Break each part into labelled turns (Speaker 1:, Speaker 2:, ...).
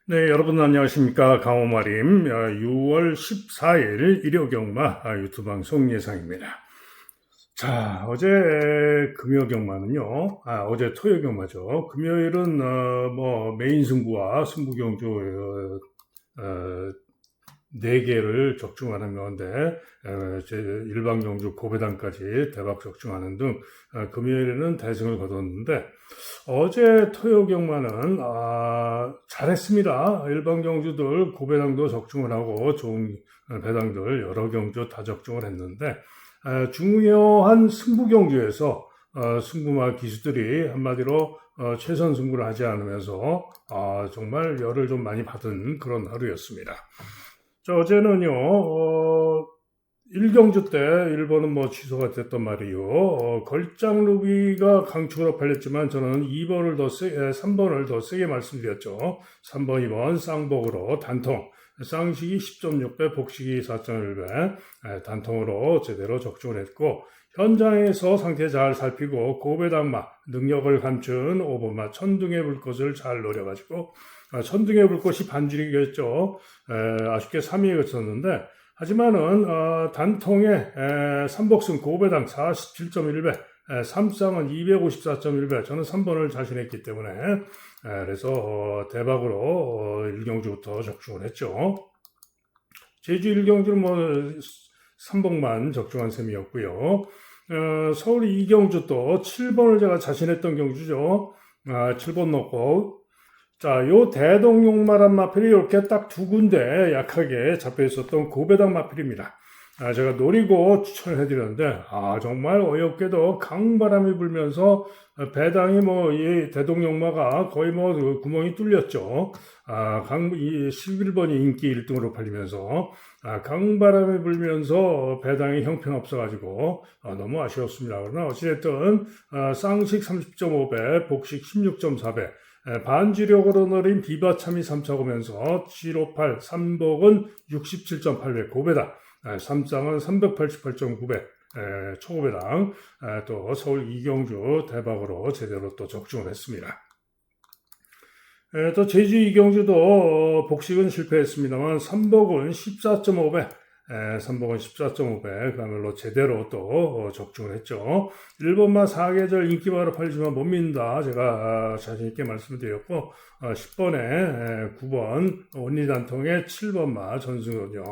Speaker 1: 네, 여러분 안녕하십니까. 강호마림 6월 14일 일요경마 유튜브 방송 예상입니다. 자, 어제 금요경마는요, 어제 토요경마죠. 금요일은 메인 승부와 승부 경주 4개를 적중하는 가운데 일반 경주 고배당까지 대박 적중하는 등 금요일에는 대승을 거뒀는데 어제 토요 경마는 잘했습니다. 일반 경주들 고배당도 적중을 하고 좋은 배당들 여러 경주 다 적중을 했는데 중요한 승부 경주에서 승부마 기수들이 한마디로 최선 승부를 하지 않으면서 정말 열을 좀 많이 받은 그런 하루였습니다. 자, 어제는요, 1경주 때 1번은 취소가 됐단 말이요. 걸작 루비가 강축으로 팔렸지만 저는 3번을 더 세게 말씀드렸죠. 3번, 2번 쌍복으로 단통. 쌍식이 10.6배, 복식이 4.1배, 단통으로 제대로 적중을 했고, 현장에서 상태 잘 살피고 고배당마, 능력을 감춘 5번마 천둥의 불꽃을 잘 노려가지고 천둥의 불꽃이 반줄이겠죠. 아쉽게 3위에 그쳤는데 하지만은 단통의 3복승 고배당 47.1배, 3쌍은 254.1배. 저는 3번을 자신했기 때문에 그래서 대박으로 1경주부터 적중을 했죠. 제주 1경주는 3복만 적중한 셈이었고요. 서울 2경주 또 7번을 제가 자신했던 경주죠. 7번 넣고 자, 요 대동용마란 마필이 이렇게 딱 두 군데 약하게 잡혀 있었던 고배당 마필입니다. 제가 노리고 추천을 해드렸는데, 정말 어이없게도 강바람이 불면서 배당이 이 대동용마가 거의 그 구멍이 뚫렸죠. 이 11번이 인기 1등으로 팔리면서, 강바람이 불면서 배당이 형편없어가지고, 너무 아쉬웠습니다. 그러나 어찌됐든, 쌍식 30.5배, 복식 16.4배, 반지력으로 노린 비바참이 3차 오면서 758, 3복은 67.8배 고배당, 3쌍은 388.9배 초고배당, 또 서울 이경주 대박으로 제대로 또 적중을 했습니다. 또 제주 이경주도 복식은 실패했습니다만 3복은 14.5배, 3복은 14.5배 그야말로 제대로 또 적중을 했죠. 1번마 4계절 인기바로 팔리지만 못 믿는다. 제가 자신있게 말씀드렸고 10번에 9번 온리단통의 7번마 전승은요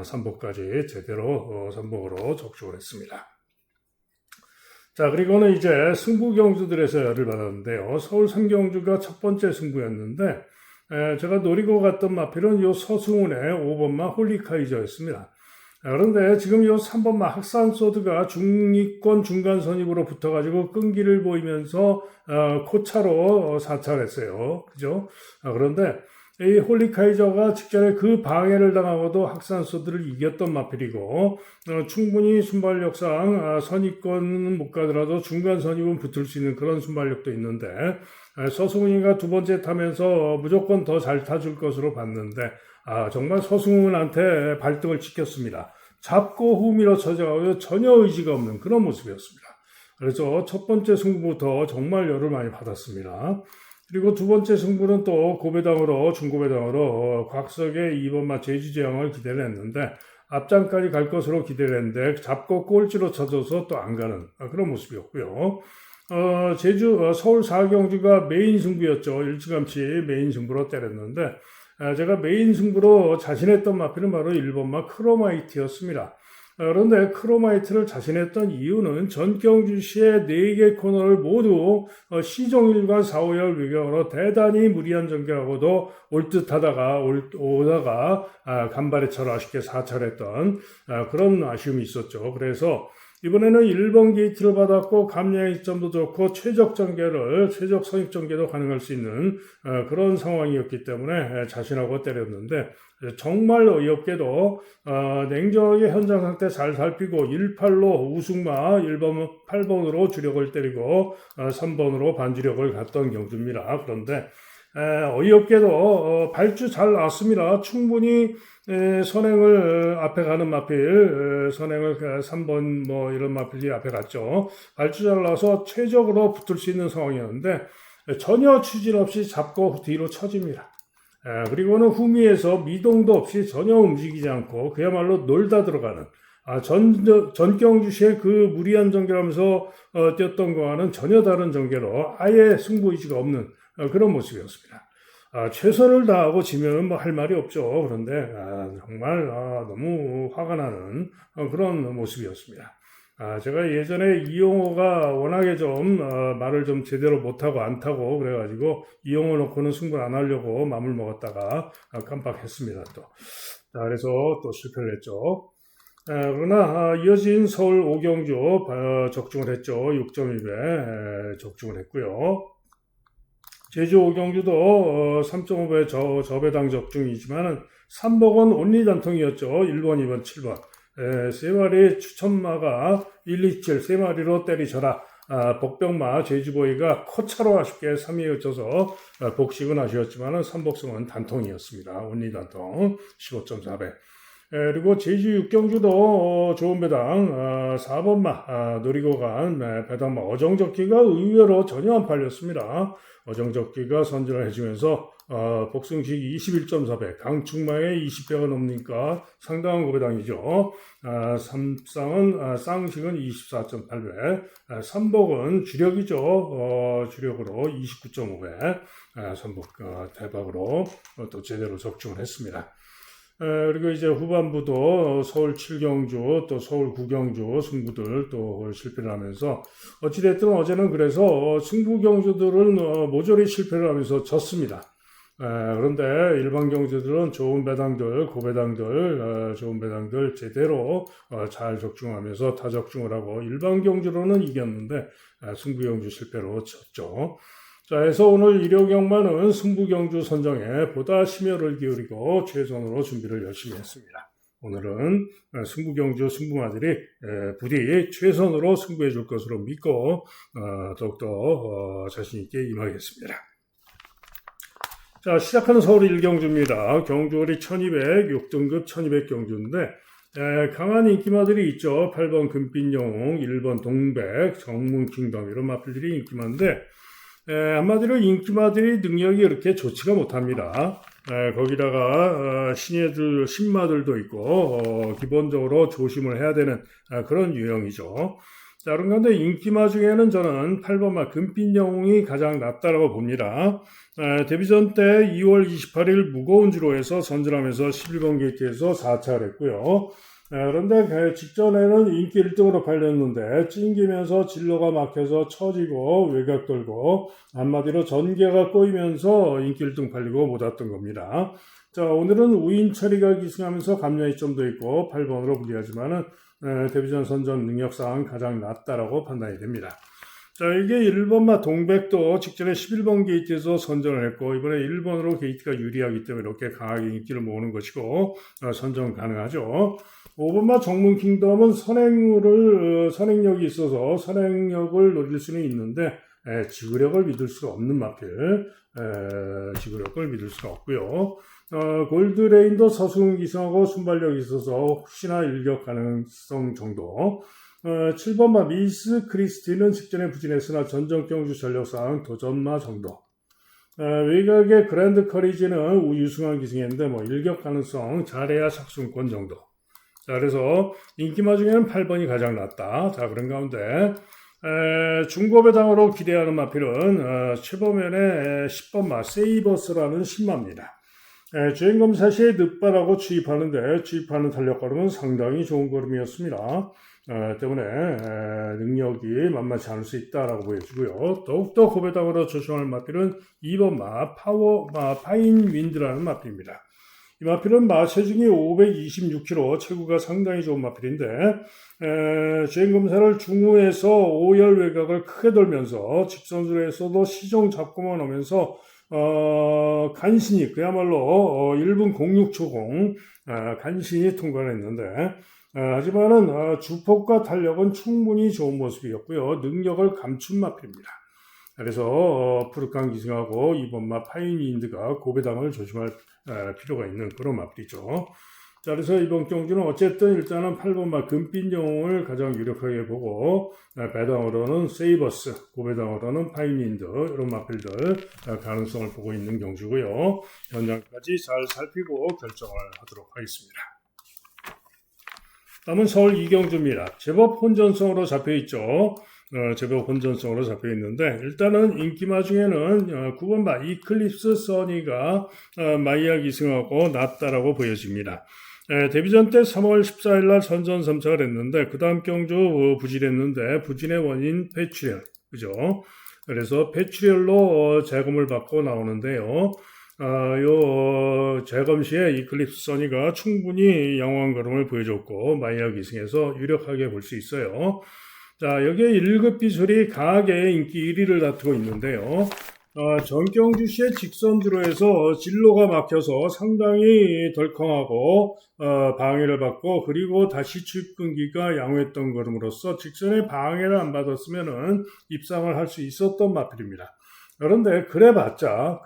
Speaker 1: 3복까지 제대로 3복으로 적중을 했습니다. 자, 그리고는 이제 승부 경주들에서 열을 받았는데요. 서울 3경주가 첫 번째 승부였는데 제가 노리고 갔던 마필은 요 서승훈의 5번마 홀리카이저였습니다. 그런데 지금 요 3번마 학산소드가 중위권 중간 선입으로 붙어가지고 끈기를 보이면서 코차로 사찰했어요. 그죠? 그런데 이 홀리카이저가 직전에 그 방해를 당하고도 학산소드를 이겼던 마필이고 충분히 순발력상 선입권은 못 가더라도 중간 선입은 붙을 수 있는 그런 순발력도 있는데 서승훈이가 두 번째 타면서 무조건 더 잘 타줄 것으로 봤는데 정말 서승훈한테 발등을 찍혔습니다. 잡고 후 밀어쳐져가지고 전혀 의지가 없는 그런 모습이었습니다. 그래서 첫 번째 승부부터 정말 열을 많이 받았습니다. 그리고 두 번째 승부는 또 고배당으로 중고배당으로 곽석의 2번마 제주제왕을 기대를 했는데 앞장까지 갈 것으로 기대를 했는데 잡고 꼴찌로 쳐져서 또 안 가는 그런 모습이었고요. 서울 4경주가 메인 승부였죠. 일찌감치 메인 승부로 때렸는데 제가 메인 승부로 자신했던 마필은 바로 1번마 크로마이트였습니다. 그런데 크로마이트를 자신했던 이유는 전경주시의 4개 코너를 모두 시종일관 4, 5열 외경으로 대단히 무리한 전개하고도 올 듯하다가 오다가 간발의 차로 아쉽게 사찰했던 그런 아쉬움이 있었죠. 그래서 이번에는 1번 게이트를 받았고 감량의 시점도 좋고 최적 선입 전개도 가능할 수 있는 그런 상황이었기 때문에 자신하고 때렸는데 정말 어이없게도 냉정하게 현장 상태 잘 살피고 1-8로 우승마 1번 8번으로 주력을 때리고 3번으로 반주력을 갔던 경주입니다. 그런데 어이없게도 발주 잘 나왔습니다. 충분히 선행을 앞에 가는 마필, 선행을 3번 이런 마필이 앞에 갔죠. 발주 잘 나와서 최적으로 붙을 수 있는 상황이었는데 전혀 추진 없이 잡고 뒤로 쳐집니다. 그리고는 후미에서 미동도 없이 전혀 움직이지 않고 그야말로 놀다 들어가는 전경주시의 그 무리한 전개하면서 뛰었던 거와는 전혀 다른 전개로 아예 승부 의지가 없는 그런 모습이었습니다. 최선을 다하고 지면은 뭐 할 말이 없죠. 그런데 정말 너무 화가 나는 그런 모습이었습니다. 제가 예전에 이용호가 워낙에 좀 말을 좀 제대로 못하고 안 타고 그래가지고 이용호 놓고는 승부를 안 하려고 마음을 먹었다가 깜빡했습니다. 또. 그래서 또 실패를 했죠. 그러나 이어진 서울 오경주 적중을 했죠. 6.2배 적중을 했고요. 제주 오경주도 3.5배 저배당 적중이지만 3번은 온리단통이었죠. 1번, 2번, 7번. 세 마리 추천마가 1, 2, 7 세 마리로 때리쳐라. 복병마 제주보이가 코차로 아쉽게 3위에 그쳐서 복식은 아쉬웠지만 3복승은 단통이었습니다. 온리단통 15.4배. 그리고 제주 육경주도 좋은 배당 4번마 노리고 간 배당마 어정적기가 의외로 전혀 안 팔렸습니다. 어정적기가 선전을 해주면서 복승식 21.4배 강축마에 20배가 넘으니까 상당한 고배당이죠. 쌍식은 24.8배 3복은 주력이죠. 주력으로 29.5배 3복 대박으로 또 제대로 적중을 했습니다. 그리고 이제 후반부도 서울 7경주 또 서울 9경주 승부들 또 실패를 하면서 어찌됐든 어제는 그래서 승부 경주들은 모조리 실패를 하면서 졌습니다. 그런데 일반 경주들은 좋은 배당들, 고배당들, 좋은 배당들 제대로 잘 적중하면서 다 적중을 하고 일반 경주로는 이겼는데 승부 경주 실패로 졌죠. 자, 해서 오늘 일요경마는 승부경주 선정에 보다 심혈을 기울이고 최선으로 준비를 열심히 했습니다. 오늘은 승부경주 승부마들이 부디 최선으로 승부해 줄 것으로 믿고 더욱더 자신있게 임하겠습니다. 자, 시작하는 서울 1경주입니다. 경주월이 1200, 6등급 1200 경주인데 강한 인기마들이 있죠. 8번 금빛영웅, 1번 동백, 정문킹덤 이런 마필들이 인기마인데 한마디로 인기마들이 능력이 그렇게 좋지가 못합니다. 거기다가 신마들도 있고 기본적으로 조심을 해야 되는 그런 유형이죠. 자, 그런데 인기마 중에는 저는 8번마 금빛영웅이 가장 낫다라고 봅니다. 데뷔전 때 2월 28일 무거운 주로에서 선전하면서 11번 게이트에서 4차를 했고요. 그런데 직전에는 인기 1등으로 팔렸는데 찡기면서 진로가 막혀서 처지고 외곽 돌고 한마디로 전개가 꼬이면서 인기 1등 팔리고 못 왔던 겁니다. 자, 오늘은 우인철이가 기승하면서 감량이 좀 더 있고 8번으로 불리하지만은 데뷔전 선전 능력상 가장 낫다라고 판단이 됩니다. 자, 이게 1번마 동백도 직전에 11번 게이트에서 선전을 했고 이번에 1번으로 게이트가 유리하기 때문에 이렇게 강하게 인기를 모으는 것이고 선전 가능하죠. 5번마 정문킹덤은 선행력이 있어서 선행력을 노릴 수는 있는데 지구력을 믿을 수가 없는 마필, 지구력을 믿을 수가 없고요. 골드레인도 서수은 기승하고 순발력이 있어서 혹시나 일격 가능성 정도. 7번마 미스 크리스티는 직전에 부진했으나 전정경주 전력상 도전마 정도. 외곽의 그랜드 커리지는 유승한 기승했는데 일격 가능성 잘해야 착순권 정도. 자, 그래서 인기마 중에는 8번이 가장 낫다. 자, 그런 가운데 중고배당으로 기대하는 마필은 최범현의 10번마 세이버스라는 신마입니다. 주행검사 시에 늦바라고 주입하는 탄력 걸음은 상당히 좋은 걸음이었습니다. 때문에 능력이 만만치 않을 수 있다라고 보여주고요. 더욱더 고배당으로 조심할 마필은 2번마 파인 윈드라는 마필입니다. 이 마필은 마체중이 526kg, 체구가 상당히 좋은 마필인데 주행검사를 중후에서 5열 외곽을 크게 돌면서 직선술에서도 시종 잡고만 오면서 간신히 그야말로 1분 06초공 간신히 통과를 했는데 하지만은 주폭과 탄력은 충분히 좋은 모습이었고요. 능력을 감춘 마필입니다. 그래서 푸르칸 기승하고 2번마 파인윈드가 고배당을 조심할 필요가 있는 그런 마필이죠. 자, 그래서 이번 경주는 어쨌든 일단은 8번마 금빛 영웅을 가장 유력하게 보고, 배당으로는 세이버스, 고배당으로는 파이민드, 이런 마필들 가능성을 보고 있는 경주고요. 현장까지 잘 살피고 결정을 하도록 하겠습니다. 다음은 서울 이경주입니다. 제법 혼전성으로 잡혀있죠. 제법 혼전성으로 잡혀있는데, 일단은 인기마 중에는 9번마 이클립스 써니가 마이야 기승하고 낫다라고 보여집니다. 데뷔전 때 3월 14일 날 선전 3차를 했는데, 그 다음 경주 부진했는데, 부진의 원인 폐출혈, 그죠? 그래서 폐출혈로 재검을 받고 나오는데요. 재검 시에 이클립스 써니가 충분히 양호한 걸음을 보여줬고, 마이야 기승에서 유력하게 볼 수 있어요. 자, 여기에 1급 비술이 강하게 인기 1위를 다투고 있는데요. 전경주 시의 직선주로 해서 진로가 막혀서 상당히 덜컹하고 방해를 받고, 그리고 다시 추입 끊기가 양호했던 걸음으로써 직선에 방해를 안 받았으면은 입상을 할 수 있었던 마필입니다. 그런데 그래봤자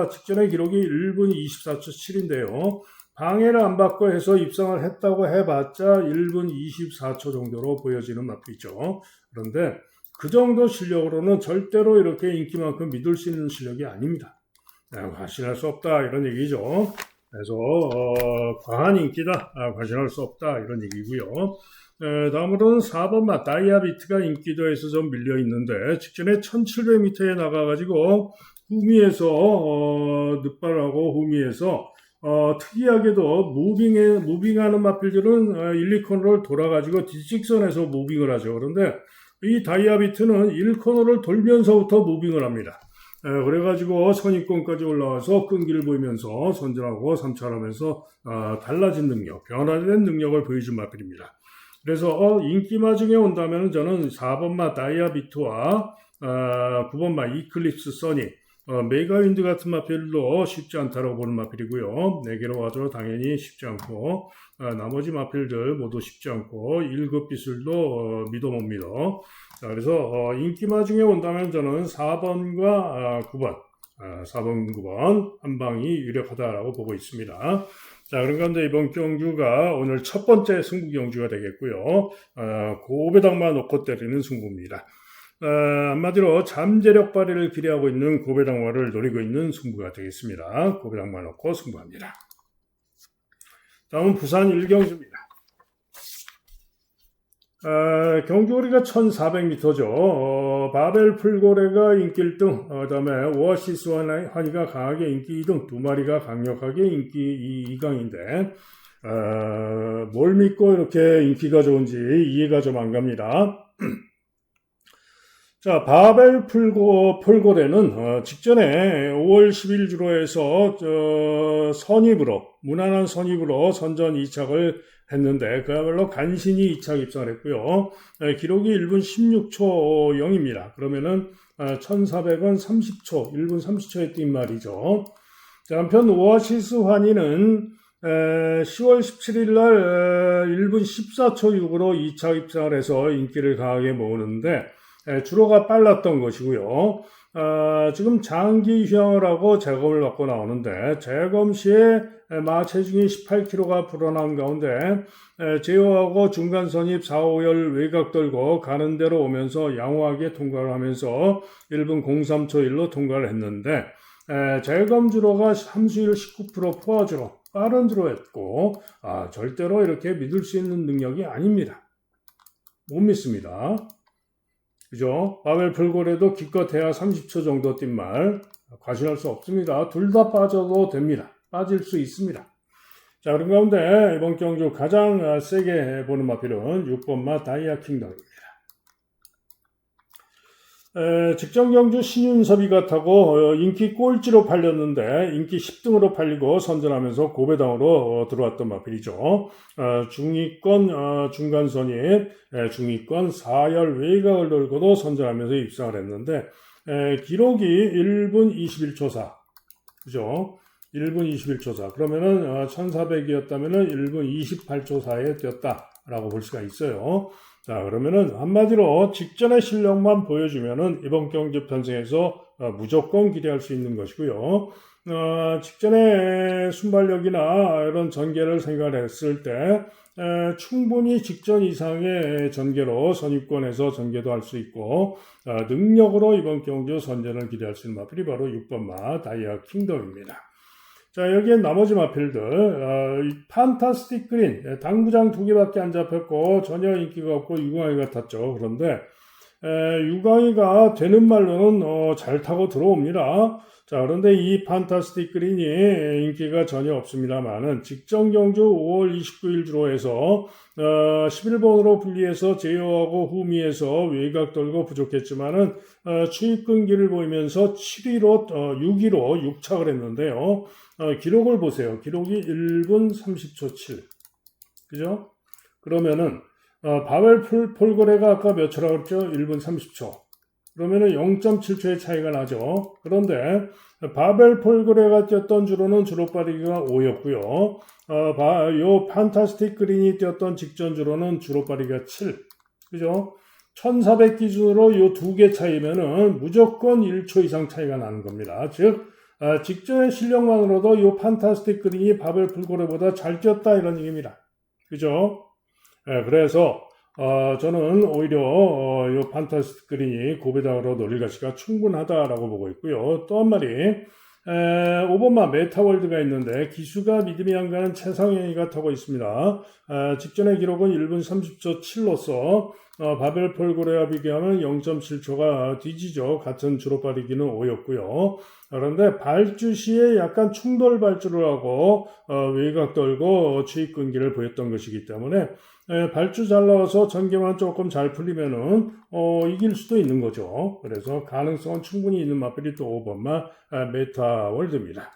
Speaker 1: 직전의 기록이 1분 24초 7인데요. 방해를 안 받고 해서 입상을 했다고 해봤자 1분 24초 정도로 보여지는 마필이죠. 그런데 그 정도 실력으로는 절대로 이렇게 인기만큼 믿을 수 있는 실력이 아닙니다. 과신할 수 없다 이런 얘기죠. 그래서 과한 인기다, 과신할 수 없다 이런 얘기고요. 다음으로는 4번마 다이아비트가 인기도에서 좀 밀려 있는데, 직전에 1700m에 나가가지고 후미에서 늑발하고 후미에서 특이하게도 무빙하는 마필들은 1, 2코너를 돌아가지고 뒷직선에서 무빙을 하죠. 그런데 이 다이아비트는 1코너를 돌면서부터 무빙을 합니다. 그래가지고 선입권까지 올라와서 끈기를 보이면서 선전하고 삼차하면서 달라진 능력, 변화된 능력을 보여준 마필입니다. 그래서 인기마 중에 온다면 저는 4번마 다이아비트와 9번마 이클립스 써니, 메가윈드 같은 마필도 쉽지 않다고 보는 마필이고요. 4개로 와도 당연히 쉽지 않고, 나머지 마필들 모두 쉽지 않고, 1급 비술도 믿어 못 믿어. 자, 그래서 인기마 중에 온다면 저는 4번과 9번, 4번, 9번 한 방이 유력하다라고 보고 있습니다. 자, 그런 가운데 이번 경주가 오늘 첫 번째 승부 경주가 되겠고요. 고배당만 놓고 때리는 승부입니다. 한마디로 잠재력 발휘를 기대하고 있는 고배당마를 노리고 있는 승부가 되겠습니다. 고배당마 놓고 승부합니다. 다음은 부산 1경주입니다. 경주거리가 1400m죠. 바벨 풀고래가 인기 1등, 그 다음에 오아시스 환희가 강하게 인기 2등, 두 마리가 강력하게 인기 2강인데, 뭘 믿고 이렇게 인기가 좋은지 이해가 좀 안 갑니다. 자, 바벨 풀고래는 직전에 5월 10일 주로해서 무난한 선입으로 선전 2착을 했는데 그야말로 간신히 2착 입상을 했고요. 기록이 1분 16초 0입니다. 그러면은 1400은 30초, 1분 30초에 뛴 말이죠. 자, 한편 오아시스 환희는 10월 17일 날 1분 14초 6으로 2착 입상을 해서 인기를 강하게 모으는데 주로가 빨랐던 것이고요. 지금 장기 휴양을 하고 재검을 받고 나오는데, 재검 시에 마 체중이 18kg가 불어난 가운데 제어하고 중간 선입 4, 5열 외곽 돌고 가는 대로 오면서 양호하게 통과를 하면서 1분 03초 1로 통과를 했는데, 재검 주로가 함수율 19% 포화주로 빠른 주로 했고, 절대로 이렇게 믿을 수 있는 능력이 아닙니다. 못 믿습니다. 그죠? 바벨 풀고래도 기껏해야 30초 정도 뛴 말 과신할 수 없습니다. 둘 다 빠져도 됩니다. 빠질 수 있습니다. 자, 그런 가운데 이번 경주 가장 세게 보는 마필은 6번마 다이아 킹덤입니다. 직전 경주 신윤섭이가 타고 인기 꼴찌로 팔렸는데 인기 10등으로 팔리고 선전하면서 고배당으로 들어왔던 마필이죠. 중위권 중간 선입, 중위권 4열 외곽을 돌고도 선전하면서 입상을 했는데 기록이 1분 21초 4. 그죠? 1분 21초 4. 그러면은 1400이었다면은 1분 28초 4에 뛰었다라고 볼 수가 있어요. 자, 그러면은 한마디로 직전의 실력만 보여주면은 이번 경주 편성에서 무조건 기대할 수 있는 것이고요. 직전에 순발력이나 이런 전개를 생각했을 때 충분히 직전 이상의 전개로 선입권에서 전개도 할 수 있고 능력으로 이번 경주 선전을 기대할 수 있는 마필이 바로 6번 마 다이아 킹덤입니다. 자, 여기에 나머지 마필들 판타스틱 그린 당구장 2개밖에 안 잡혔고 전혀 인기가 없고 유광이 같았죠. 그런데 유광이가 되는 말로는 잘 타고 들어옵니다. 자, 그런데 이 판타스틱 그린이 인기가 전혀 없습니다만은 직전 경주 5월 29일 주로해서 11번으로 분리해서 제어하고 후미에서 외곽 돌고 부족했지만은 추입근기를 보이면서 7위로 6위로 6착을 했는데요. 기록을 보세요. 기록이 1분 30초 7. 그죠? 그러면은 바벨 폴거레가 아까 몇 초라고 그랬죠? 1분 30초. 그러면은 0.7초의 차이가 나죠. 그런데 바벨 폴거레가 뛰었던 주로는 주로 빠르기가 5였고요. 요 판타스틱 그린이 뛰었던 직전 주로는 주로 빠르기가 7. 그죠? 1400 기준으로 요 2개 차이면은 무조건 1초 이상 차이가 나는 겁니다. 즉, 직전의 실력만으로도 이 판타스틱 그린이 바벨 폴거레보다 잘 뛰었다 이런 얘기입니다. 그죠? 그래서 저는 오히려 이 판타스틱 그린이 고배당으로 놀릴 가치가 충분하다라고 보고 있고요. 또 한 마리 5번마 메타월드가 있는데 기수가 믿음이 안 가는 최상현이가 타고 있습니다. 직전의 기록은 1분 30초 7로서 바벨 폴거레와 비교하면 0.7초가 뒤지죠. 같은 주로 빠르기는 5였고요. 그런데 발주 시에 약간 충돌 발주를 하고 외곽 돌고 추입 끈기를 보였던 것이기 때문에 발주 잘 나와서 전개만 조금 잘 풀리면은 이길 수도 있는 거죠. 그래서 가능성은 충분히 있는 마필이 또 5번마 메타월드입니다.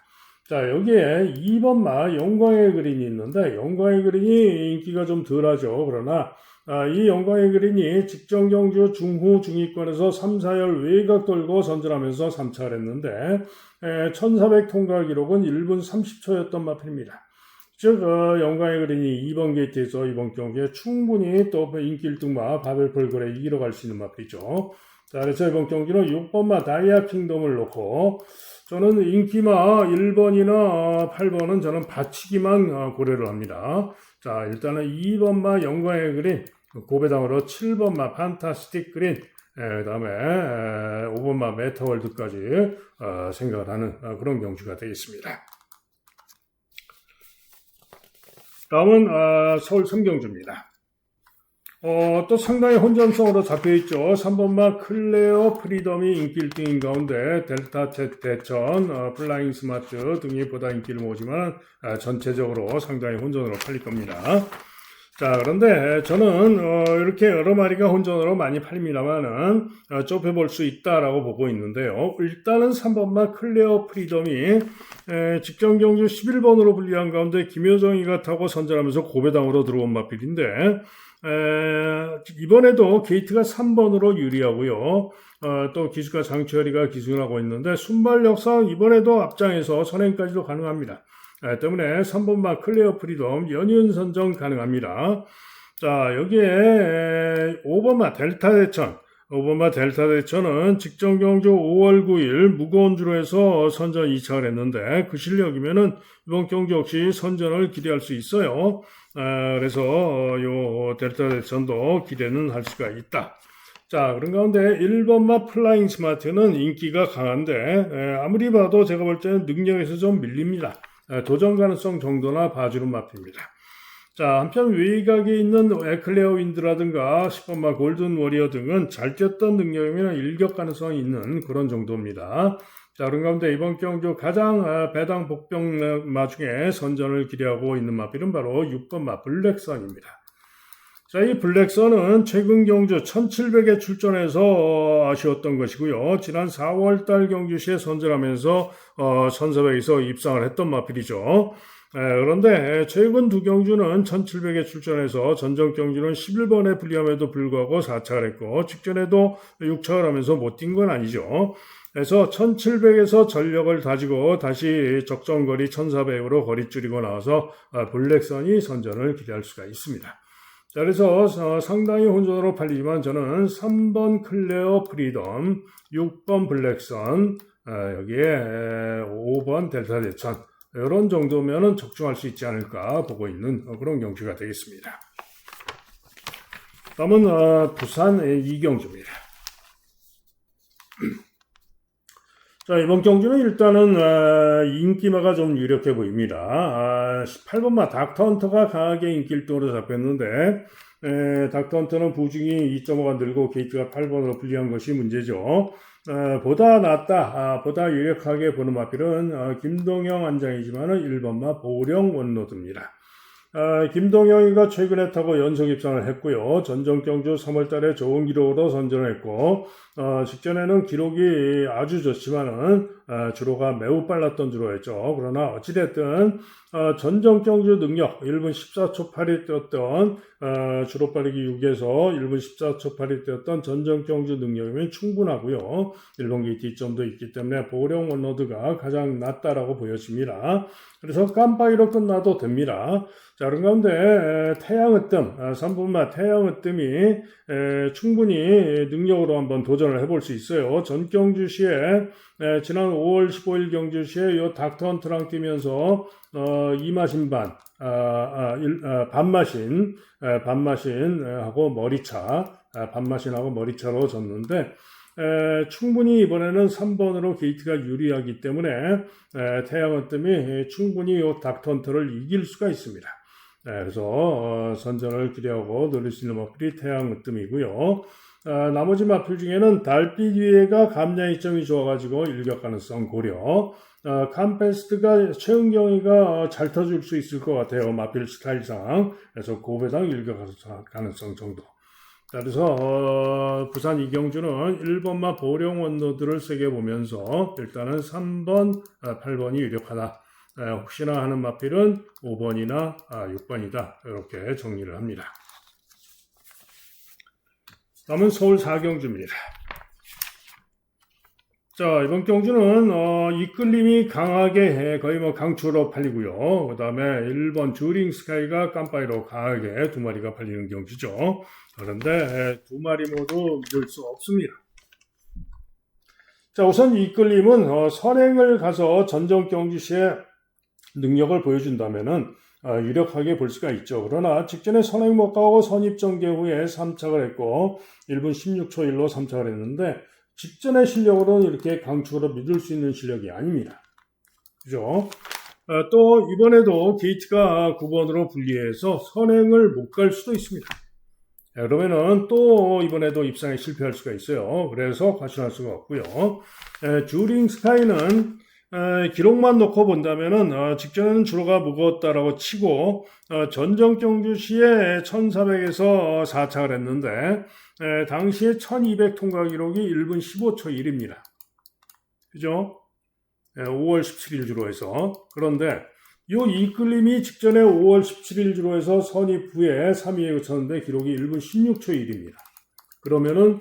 Speaker 1: 자, 여기에 2번마 영광의 그린이 있는데 영광의 그린이 인기가 좀 덜하죠. 그러나 이 영광의 그린이 직전 경주 중후 중위권에서 3, 4열 외곽 돌고 선전하면서 3차를 했는데 1400 통과 기록은 1분 30초였던 마필입니다. 즉 영광의 그린이 2번 게이트에서 이번 경기에 충분히 또 인기 1등마 바벨 폴거레 이기러 갈 수 있는 마필이죠. 자, 그래서 이번 경기는 6번마 다이아 킹덤을 놓고 저는 인기마 1번이나 8번은 저는 받치기만 고려를 합니다. 자, 일단은 2번마 영광의 그린, 고배당으로 7번마 판타스틱 그린, 그 다음에 5번마 메타월드까지 생각을 하는 그런 경주가 되겠습니다. 다음은 서울 삼경주입니다. 또 상당히 혼전성으로 잡혀있죠. 3번마 클레어 프리덤이 인기 1등인 가운데 델타 대천, 플라잉 스마트 등이 보다 인기를 모으지만 전체적으로 상당히 혼전으로 팔릴 겁니다. 자, 그런데 저는 이렇게 여러 마리가 혼전으로 많이 팔립니다만은 좁혀볼 수 있다라고 보고 있는데요. 일단은 3번마 클레어 프리덤이 직전 경주 11번으로 분리한 가운데 김효정이가 타고 선전하면서 고배당으로 들어온 마필인데 이번에도 게이트가 3번으로 유리하고요. 또 기수가 장철이가 기승을 하고 있는데 순발력상 이번에도 앞장에서 선행까지도 가능합니다. 때문에 3번마 클레어 프리덤 연이은 선정 가능합니다. 자, 여기에 5번마 델타 대천. 5번마 델타 대천은 직전 경주 5월 9일 무거운 주로에서 선전 2착을 했는데 그 실력이면은 이번 경주 역시 선전을 기대할 수 있어요. 그래서 요 델타 대천도 기대는 할 수가 있다. 자, 그런 가운데 1번마 플라잉 스마트는 인기가 강한데 아무리 봐도 제가 볼 때는 능력에서 좀 밀립니다. 도전 가능성 정도나 봐주는 마필입니다. 자, 한편 외곽에 있는 에클레어 윈드라든가 10번마 골든 워리어 등은 잘 뛰었던 능력이면 일격 가능성이 있는 그런 정도입니다. 자, 그런 가운데 이번 경주 가장 배당 복병마 중에 선전을 기대하고 있는 마필은 바로 6번마 블랙선입니다. 자, 이 블랙선은 최근 경주 1700에 출전해서 아쉬웠던 것이고요. 지난 4월달 경주시에 선전하면서 1400에서 입상을 했던 마필이죠. 그런데 최근 두 경주는 1700에 출전해서 전적 경주는 11번에 불리함에도 불구하고 4착을 했고 직전에도 6착을 하면서 못 뛴 건 아니죠. 그래서 1700에서 전력을 다지고 다시 적정거리 1400으로 거리 줄이고 나와서 블랙선이 선전을 기대할 수가 있습니다. 자, 그래서 상당히 혼전으로 팔리지만 저는 3번 클레어 프리덤, 6번 블랙선, 여기에 5번 델타 대천 이런 정도면은 적중할 수 있지 않을까 보고 있는 그런 경주가 되겠습니다. 다음은 부산 이경주입니다. 자, 이번 경주는 일단은 인기마가 좀 유력해 보입니다. 18번마 닥터헌터가 강하게 인기 1등으로 잡혔는데 닥터헌터는 부중이 2.5가 늘고 게이트가 8번으로 불리한 것이 문제죠. 보다 낫다, 보다 유력하게 보는 마필은 김동영 안장이지만은 1번마 보령 원로드입니다. 김동영이가 최근에 타고 연속 입상을 했고요. 전정경주 3월달에 좋은 기록으로 선전을 했고 직전에는 기록이 아주 좋지만은 주로가 매우 빨랐던 주로였죠. 그러나 어찌됐든 전정경주 능력 1분 14초 8이 뛰었던 주로 빠르기 6에서 1분 14초 8이 뛰었던 전정경주 능력이면 충분하고요. 일본 게이트 2점도 있기 때문에 보령 원로드가 가장 낫다라고 보여집니다. 그래서 깜빡이로 끝나도 됩니다. 자, 그런 가운데 태양으뜸, 3분마 태양으뜸이 충분히 능력으로 한번 도전을 해볼 수 있어요. 전 경주시에 지난 5월 15일 경주시에 요 닥터헌트랑 뛰면서 이마신 반마신하고 머리차, 반마신하고 머리차로 졌는데 충분히 이번에는 3번으로 게이트가 유리하기 때문에 태양어뜸이 충분히 이 닥터헌터를 이길 수가 있습니다. 그래서 선전을 기대하고 노릴 수 있는 마필이 태양어뜸이고요. 나머지 마필 중에는 달빛 위에가 감량 이점이 좋아가지고 일격 가능성 고려. 캄페스트가 최은경이가 잘 터줄 수 있을 것 같아요. 마필 스타일상. 그래서 고배당 일격 가능성 정도. 그래서 부산 이경주는 1번마 보령 원로드를 세게 보면서 일단은 3번, 8번이 유력하다. 혹시나 하는 마필은 5번이나 6번이다. 이렇게 정리를 합니다. 다음은 서울 4경주입니다. 자, 이번 경주는 이끌림이 강하게 거의 강추로 팔리고요. 그 다음에 1번 주링 스카이가 깜빡이로 강하게 두 마리가 팔리는 경주죠. 그런데 두 마리 모두 믿을 수 없습니다. 자, 우선 이끌림은 선행을 가서 전정 경주시에 능력을 보여준다면은 유력하게 볼 수가 있죠. 그러나 직전에 선행 못 가고 선입 전개 후에 3착을 했고 1분 16초 1로 3착을 했는데 직전의 실력으로는 이렇게 강축으로 믿을 수 있는 실력이 아닙니다. 그죠? 또 이번에도 게이트가 9번으로 분리해서 선행을 못 갈 수도 있습니다. 그러면은 또 이번에도 입상에 실패할 수가 있어요. 그래서 과신할 수가 없고요. 주링 스카이는 기록만 놓고 본다면은 직전에는 주로가 무거웠다라고 치고 전정 경주시에 1400에서 4착을 했는데 당시에 1200 통과 기록이 1분 15초 1입니다. 그죠? 5월 17일 주로에서. 그런데 요 이끌림이 직전에 5월 17일 주로에서 선입 후에 3위에 그쳤는데 기록이 1분 16초 1입니다. 그러면은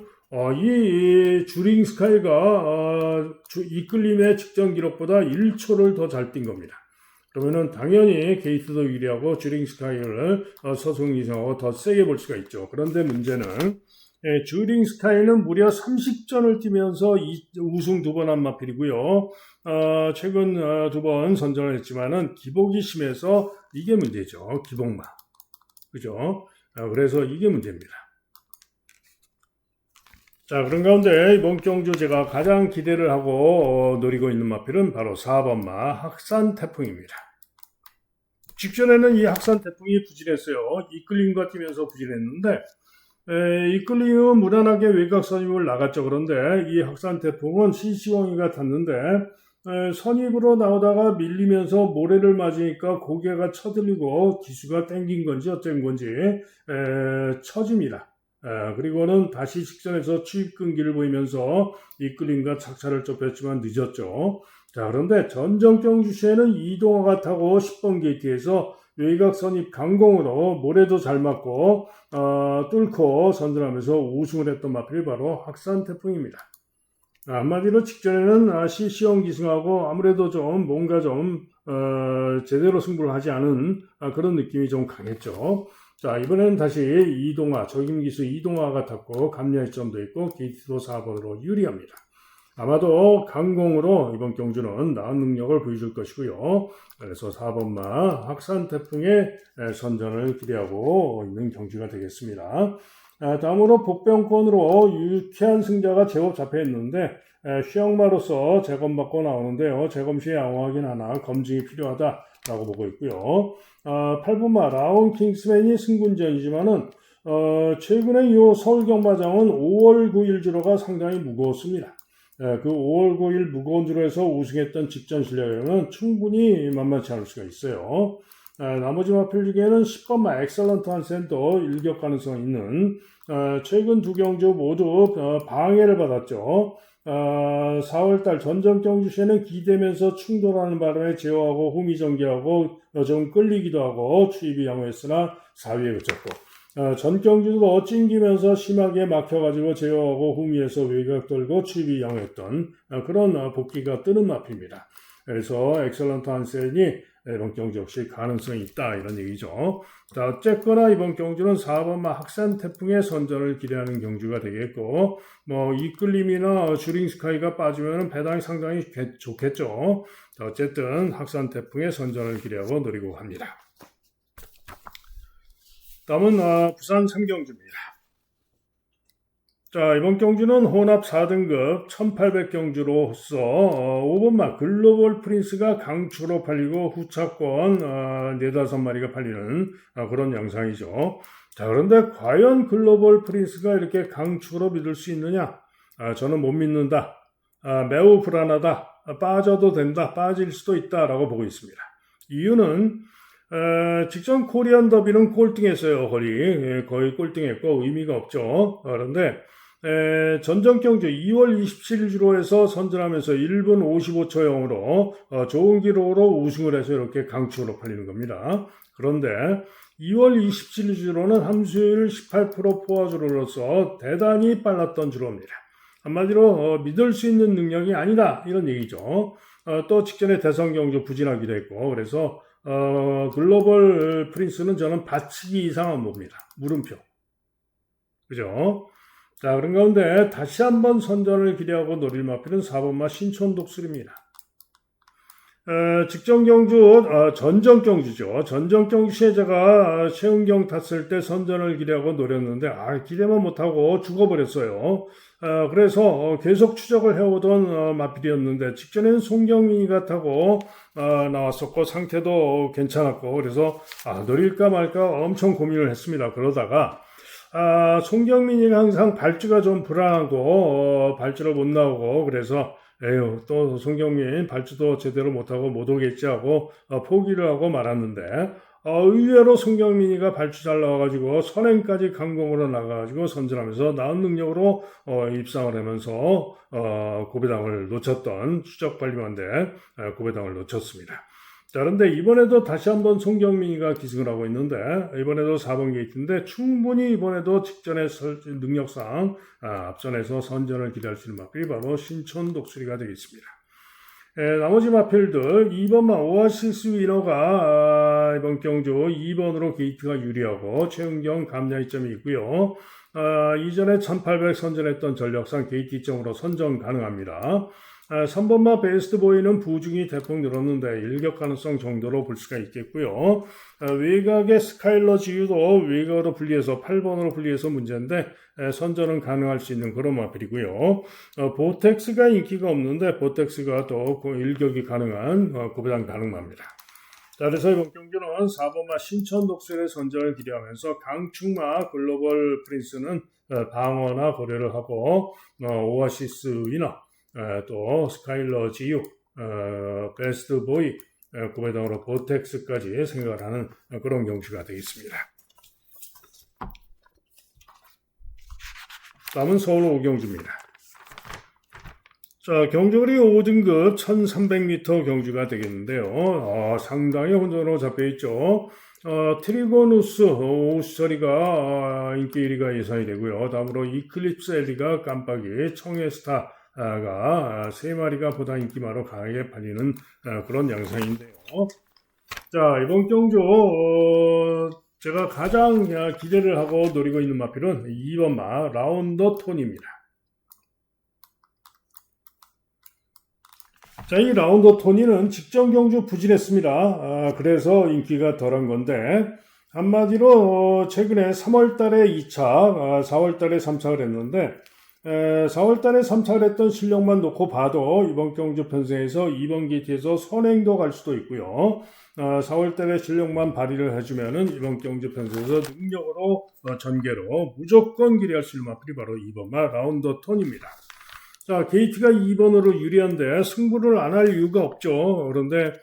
Speaker 1: 이 주링 스카이가 이끌림의 직전 기록보다 1초를 더 잘 뛴 겁니다. 그러면은 당연히 게이트도 유리하고 주링 스카이를 서승이상하고 더 세게 볼 수가 있죠. 그런데 문제는 주링 스카이는 무려 30전을 뛰면서 우승 2번 한 마필이고요. 최근 2번 선전을 했지만은 기복이 심해서 이게 문제죠. 기복마. 그죠? 그래서 이게 문제입니다. 자, 그런 가운데 이번 경주 제가 가장 기대를 하고 노리고 있는 마필은 바로 4번마 학산 태풍입니다. 직전에는 이 학산 태풍이 부진했어요. 이끌림과 뛰면서 부진했는데 이끌림은 무난하게 외곽 선입을 나갔죠. 그런데 이 학산 태풍은 시시원이가 탔는데 선입으로 나오다가 밀리면서 모래를 맞으니까 고개가 쳐들리고 기수가 땡긴 건지 어쩐 건지 처집니다. 그리고는 다시 직전에서 추입 끈기를 보이면서 이끌림과 착차를 좁혔지만 늦었죠. 자, 그런데 전정 경주시에는 이동화가 타고 10번 게이트에서 외곽 선입 강공으로 모래도 잘 맞고 뚫고 선전하면서 우승을 했던 마필이 바로 학산 태풍입니다. 한마디로 직전에는 시시원 기승하고 아무래도 좀 뭔가 좀 제대로 승부를 하지 않은 그런 느낌이 좀 강했죠. 자, 이번에는 다시 이동화, 적임기수 이동화가 탔고 감량점도 있고 게이트도 4번으로 유리합니다. 아마도 강공으로 이번 경주는 나은 능력을 보여줄 것이고요. 그래서 4번마 학산 태풍의 선전을 기대하고 있는 경주가 되겠습니다. 다음으로 복병권으로 유쾌한 승자가 제법 잡혀 있는데 시형마로서 재검받고 나오는데요. 재검 시 양호하긴 하나 검증이 필요하다라고 보고 있고요. 8번마 라온 킹스맨이 승군전이지만은 최근에 이 서울 경마장은 5월 9일 주로가 상당히 무거웠습니다. 그 5월 9일 무거운 주로에서 우승했던 직전 실력에는 충분히 만만치 않을 수가 있어요. 나머지 마필 중에는 10번마 엑셀런트 한센도 일격 가능성이 있는 최근 두 경주 모두 방해를 받았죠. 4월달 전전 경주 시에는 기대면서 충돌하는 바람에 제어하고 후미전개하고 좀 끌리기도 하고 추입이 양호했으나 4위에 그쳤고 전 경주도 찡기면서 심하게 막혀가지고 제어하고 후미에서 외곽 돌고 추입이 양호했던 그런 복귀가 뜨는 마필입니다. 그래서 엑셀런트 한센이 이번 경주 역시 가능성이 있다 이런 얘기죠. 자, 어쨌거나 이번 경주는 4번마 학산 태풍의 선전을 기대하는 경주가 되겠고 이끌림이나 슈링스카이가 빠지면 배당이 상당히 좋겠죠. 자, 어쨌든 학산 태풍의 선전을 기대하고 노리고 갑니다. 다음은 부산 3경주입니다. 자, 이번 경주는 혼합 4등급 1800경주로서 5번마 글로벌 프린스가 강추로 팔리고 후차권 4-5마리가 팔리는 그런 양상이죠. 자, 그런데 과연 글로벌 프린스가 이렇게 강추로 믿을 수 있느냐? 저는 못 믿는다. 매우 불안하다. 빠져도 된다. 빠질 수도 있다라고 보고 있습니다. 이유는 직전 코리안 더비는 꼴등했어요. 거의 꼴등했고 의미가 없죠. 그런데 전전 경주 2월 27일 주로에서 선전하면서 1분 55초 0으로 좋은 기록으로 우승을 해서 이렇게 강추로 팔리는 겁니다. 그런데 2월 27일 주로는 함수율 18% 포화주로로서 대단히 빨랐던 주로입니다. 한마디로 믿을 수 있는 능력이 아니다 이런 얘기죠. 또 직전에 대선 경주 부진하기도 했고 그래서 글로벌 프린스는 저는 받치기 이상은 봅니다. 물음표. 그죠? 자, 그런 가운데 다시 한번 선전을 기대하고 노릴 마필은 4번마 신촌 독수리입니다. 직전 경주, 전전 경주죠. 전전 경주 시에 제가 최은경 탔을 때 선전을 기대하고 노렸는데, 기대만 못하고 죽어버렸어요. 그래서 계속 추적을 해오던 마필이었는데, 직전에는 송경민이가 타고 나왔었고, 상태도 괜찮았고, 그래서 노릴까 말까 엄청 고민을 했습니다. 그러다가, 송경민이가 항상 발주가 좀 불안하고, 발주로 못 나오고, 그래서, 또 송경민 발주도 제대로 못하고 못 오겠지 하고, 포기를 하고 말았는데, 의외로 송경민이가 발주 잘 나와가지고, 선행까지 강공으로 나가가지고, 선전하면서 나은 능력으로, 입상을 하면서, 고배당을 놓쳤던 추적 관리만대, 고배당을 놓쳤습니다. 자, 그런데 이번에도 다시 한번 송경민이가 기승을 하고 있는데 이번에도 4번 게이트인데 충분히 이번에도 직전의 능력상 앞선에서 선전을 기대할 수 있는 마필이 바로 신촌 독수리가 되겠습니다. 나머지 마필들 2번마 오아시스 위너가 이번 경주 2번으로 게이트가 유리하고 최은경 감량 이점이 있고요. 이전에 1800 선전했던 전력상 게이트 이점으로 선전 가능합니다. 3번마 베스트보이는 부중이 대폭 늘었는데 일격 가능성 정도로 볼 수가 있겠고요. 외곽의 스카일러 지유도 외곽으로 분리해서 8번으로 분리해서 문제인데 선전은 가능할 수 있는 그런 마필이고요. 보텍스가 인기가 없는데 보텍스가 또 일격이 가능한 고배당 가능합니다. 자, 그래서 이번 경기는 4번마 신촌 독수리의 선전을 기대하면서 강충마 글로벌 프린스는 방어나 고려를 하고 오아시스 위너 또 스카일러 지유, 베스트 보이, 고배당으로 보텍스까지 생각을 하는 그런 경주가 되겠습니다. 다음은 서울 5경주입니다. 자, 경주거리 5등급 1300m 경주가 되겠는데요. 상당히 혼돈으로 잡혀있죠. 트리고누스 오수처리가 인기 1위가 예상이 되고요. 다음으로 이클립스 엘리가 깜빡이, 청해스타, 가 3마리가 보다 인기마로 강하게 팔리는 그런 양상인데요. 자, 이번 경주 제가 가장 기대를 하고 노리고 있는 마필은 2번마 라운더 톤입니다. 자, 이 라운더 토니는 직전 경주 부진했습니다. 그래서 인기가 덜한 건데, 한마디로 최근에 3월 달에 2차, 4월 달에 3차를 했는데, 4월 달에 3차를 했던 실력만 놓고 봐도 이번 경주 편성에서 2번 게이트에서 선행도 갈 수도 있고요. 4월 달에 실력만 발휘를 해주면은 이번 경주 편성에서 능력으로 전개로 무조건 기대할 수 있는 마필이 바로 2번마 라운더 톤입니다. 자, 게이트가 2번으로 유리한데 승부를 안 할 이유가 없죠. 그런데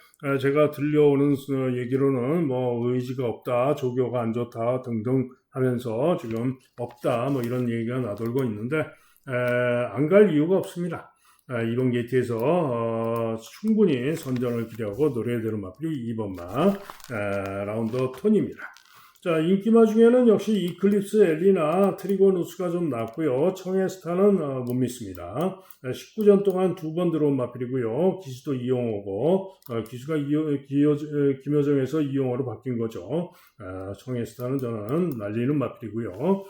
Speaker 1: 제가 들려오는 얘기로는 뭐 의지가 없다, 조교가 안 좋다 등등 하면서 지금 없다 뭐 이런 얘기가 나돌고 있는데 안 갈 이유가 없습니다. 이번 게이트에서 충분히 선전을 기대하고 노래에 들은 마필이 2번마 라운더 톤입니다. 자, 인기마 중에는 역시 이클립스 엘리나 트리고누스가 좀 낫고요. 청해스타는 못 믿습니다. 19전 동안 2번 들어온 마필이고요. 기수도 이용호고 기수가 김여정에서 이용호로 바뀐 거죠. 청해스타는 저는 날리는 마필이고요.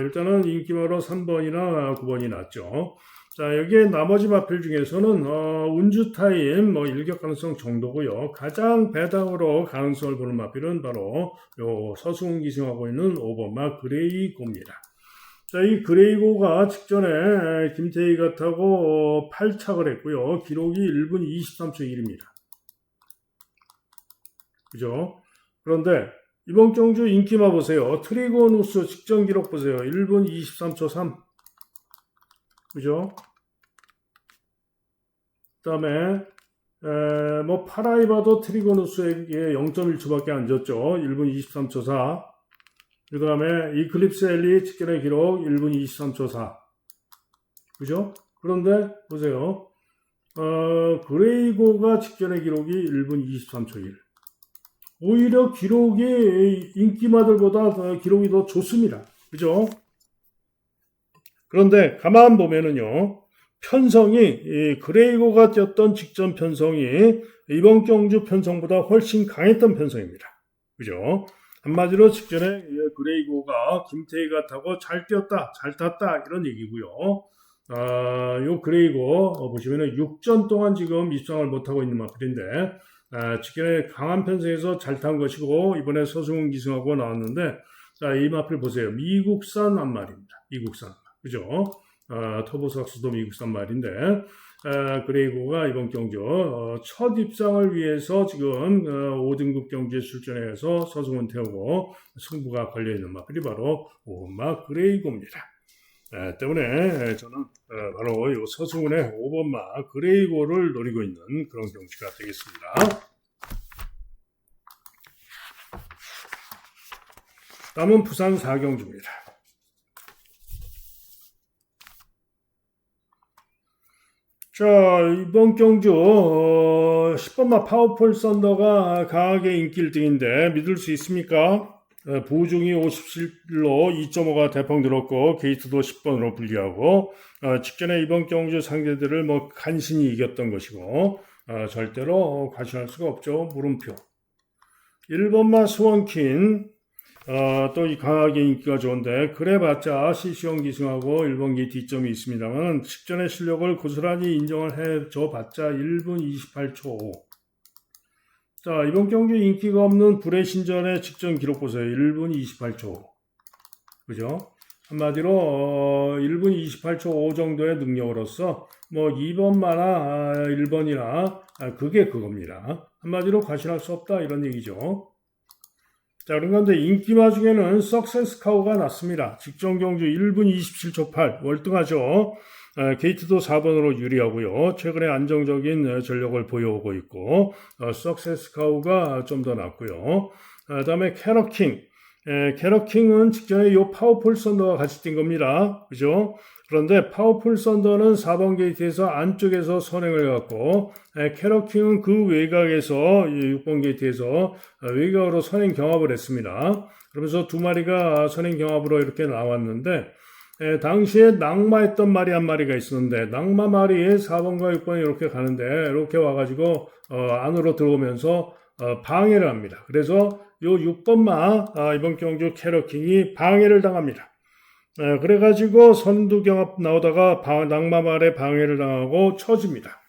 Speaker 1: 일단은 인기마로 3번이나 9번이 낫죠. 자, 여기에 나머지 마필 중에서는 운주타임 일격 가능성 정도고요. 가장 배당으로 가능성을 보는 마필은 바로 요 서승훈 기승하고 있는 5번마 그레이고입니다. 자, 이 그레이고가 직전에 김태희가 타고 8착을 했고요. 기록이 1분 23초 1입니다. 그죠? 그런데 이번 경주 인기마 보세요. 트리고누스 직전 기록 보세요. 1분 23초 3. 그죠? 그 다음에 파라이바도 트리고누스에게 0.1초밖에 안 졌죠. 1분 23초 4. 그 다음에 이클립스 엘리 직전의 기록 1분 23초 4. 그죠? 그런데 보세요. 그레이고가 직전의 기록이 1분 23초 1. 오히려 기록이 인기마들보다 기록이 더 좋습니다. 그죠? 그런데 가만 보면은요. 편성이 그레이고가 뛰었던 직전 편성이 이번 경주 편성보다 훨씬 강했던 편성입니다. 그죠? 한마디로 직전에 그레이고가 김태희가 타고 잘 뛰었다, 잘 탔다 이런 얘기고요. 요 그레이고 보시면은 6전 동안 지금 입상을 못하고 있는 마필인데 직전에 강한 편성에서 잘 탄 것이고 이번에 서승훈 기승하고 나왔는데 자, 이 마필 보세요. 미국산 앞말입니다. 미국산. 그죠? 터보삭스도 미국산 말인데 그레이고가 이번 경주 첫 입상을 위해서 지금 5등급 경주에 출전해서 서승훈 태우고 승부가 걸려있는 마필이 바로 5번마 그레이고입니다. 때문에 저는 바로 이 서승훈의 5번마 그레이고를 노리고 있는 그런 경주가 되겠습니다. 다음은 부산 4경주입니다. 자, 이번 경주 10번마 파워풀 썬더가 강하게 인기 1등인데 믿을 수 있습니까? 부중이 57로 2.5가 대폭 늘었고 게이트도 10번으로 분리하고 직전에 이번 경주 상대들을 간신히 이겼던 것이고 절대로 과신할 수가 없죠. 물음표. 1번마 스원킨 또 이 강하게 인기가 좋은데 그래봤자 시시형 기승하고 1번 게이트 이점이 있습니다만 직전의 실력을 고스란히 인정을 해줘봤자 1분 28초 5. 자, 이번 경주 인기가 없는 불의 신전의 직전 기록 보세요. 1분 28초 5. 그죠? 한마디로 1분 28초 5 정도의 능력으로서 2번마나 1번이나 그게 그겁니다. 한마디로 과신할 수 없다 이런 얘기죠. 자, 그런 건데 인기마 중에는 석세스 카우가 났습니다. 직전 경주 1분 27초 8 월등하죠. 게이트도 4번으로 유리하고요. 최근에 안정적인 전력을 보여오고 있고 석세스 카우가 좀 더 낫고요. 그다음에 캐러킹. 캐러킹은 직전에 이 파워풀 썬더와 같이 뛴 겁니다. 그죠? 그런데 파워풀 썬더는 4번 게이트에서 안쪽에서 선행을 해갖고 캐러킹은 그 외곽에서 6번 게이트에서 외곽으로 선행 경합을 했습니다. 그러면서 두 마리가 선행 경합으로 이렇게 나왔는데 당시에 낙마했던 말이 한 마리가 있었는데 낙마 말이 4번과 6번이 이렇게 가는데 이렇게 와가지고 안으로 들어오면서 방해를 합니다. 그래서 요 6번마 이번 경주 캐러킹이 방해를 당합니다. 그래가지고 선두 경합 나오다가 낙마 말에 방해를 당하고 처집니다.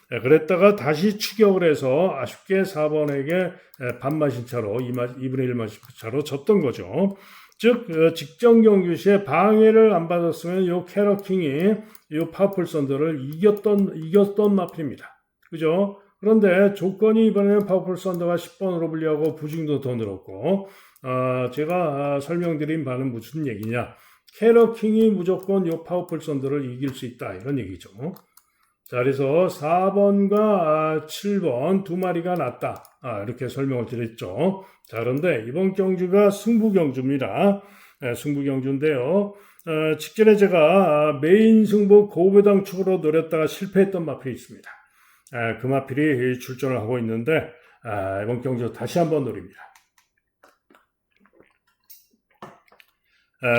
Speaker 1: 그랬다가 다시 추격을 해서 아쉽게 4번에게 반마신 차로 2분의 1 마신 차로 졌던 거죠. 즉 직전 경기 시에 방해를 안 받았으면 이 캐럿킹이 이 파워풀 썬더를 이겼던 마필입니다. 그죠? 그런데 조건이 이번에는 파워풀 썬더가 10번으로 불리하고 부징도 더 늘었고 제가 설명드린 바는 무슨 얘기냐? 캐럿킹이 무조건 이 파워풀 썬더를 이길 수 있다 이런 얘기죠. 자, 그래서 4번과 7번 두 마리가 낫다. 이렇게 설명을 드렸죠. 자, 그런데 이번 경주가 승부 경주입니다. 승부 경주인데요. 직전에 제가 메인 승부 고배당 축으로 노렸다가 실패했던 마필이 있습니다. 그 마필이 출전을 하고 있는데 이번 경주 다시 한번 노립니다.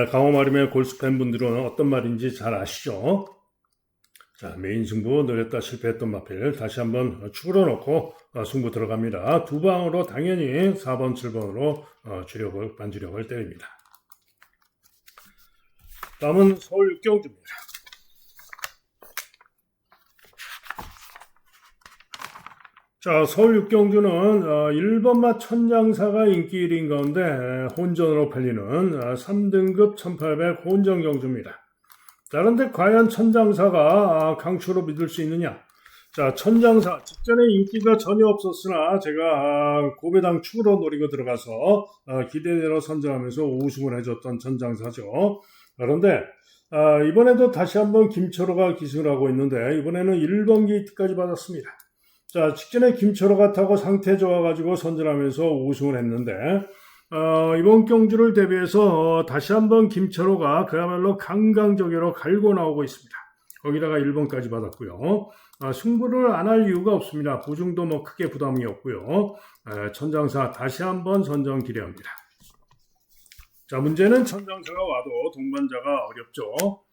Speaker 1: 강호마림의 골수 팬분들은 어떤 말인지 잘 아시죠? 자, 메인 승부 노렸다 실패했던 마필 다시 한번 축으로 놓고 승부 들어갑니다. 두 방으로 당연히 4번, 7번으로 반주력을 때립니다. 다음은 서울 육경주입니다. 자, 서울 육경주는 1번마 천장사가 인기 1인 가운데 혼전으로 팔리는 3등급 1800 혼전 경주입니다. 자, 그런데 과연 천장사가 강추로 믿을 수 있느냐? 자, 천장사 직전에 인기가 전혀 없었으나 제가 고배당 축으로 노리고 들어가서 기대대로 선정하면서 우승을 해줬던 천장사죠. 그런데 이번에도 다시 한번 김철호가 기승을 하고 있는데 이번에는 1번 게이트까지 받았습니다. 자, 직전에 김철호가 타고 상태 좋아가지고 선전하면서 우승을 했는데 이번 경주를 대비해서 다시 한번 김철호가 그야말로 강강저교로 갈고 나오고 있습니다. 거기다가 1번까지 받았고요. 승부를 안 할 이유가 없습니다. 보증도 뭐 크게 부담이 없고요. 천장사 다시 한번 선정 기대합니다. 자, 문제는 천장사가 와도 동반자가 어렵죠.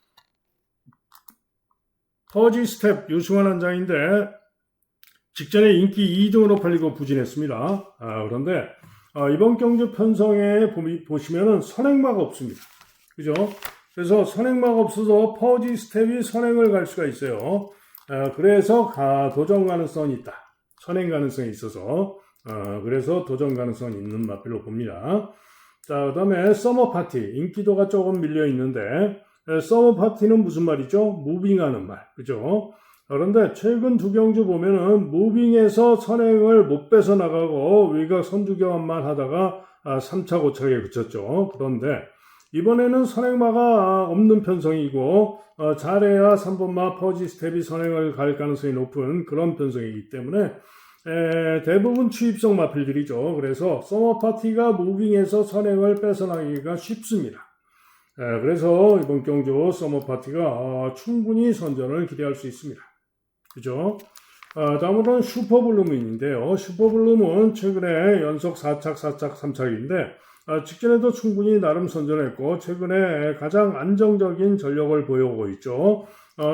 Speaker 1: 퍼지 스텝 유승환 한 장인데 직전에 인기 2등으로 팔리고 부진했습니다. 그런데 이번 경주 편성에 보시면은 선행마가 없습니다. 그죠? 그래서 선행마가 없어서 퍼지 스텝이 선행을 갈 수가 있어요. 그래서 도전 가능성이 있다. 선행 가능성이 있어서 그래서 도전 가능성이 있는 마필로 봅니다. 자, 그 다음에 서머 파티 인기도가 조금 밀려 있는데 서머 파티는 무슨 말이죠? 무빙하는 말. 그죠? 그런데 최근 두 경주 보면은 무빙에서 선행을 못 뺏어 나가고 외곽 선두 경험만 하다가 3차 고착에 그쳤죠. 그런데 이번에는 선행마가 없는 편성이고 잘해야 3번마 퍼지 스텝이 선행을 갈 가능성이 높은 그런 편성이기 때문에 대부분 추입성 마필들이죠. 그래서 서머 파티가 무빙에서 선행을 뺏어 나가기가 쉽습니다. 그래서 이번 경주 서머 파티가 충분히 선전을 기대할 수 있습니다. 그죠? 다음으로는 슈퍼블루문인데요. 슈퍼블루문 최근에 연속 4착, 4착, 3착인데 직전에도 충분히 나름 선전했고 최근에 가장 안정적인 전력을 보여오고 있죠.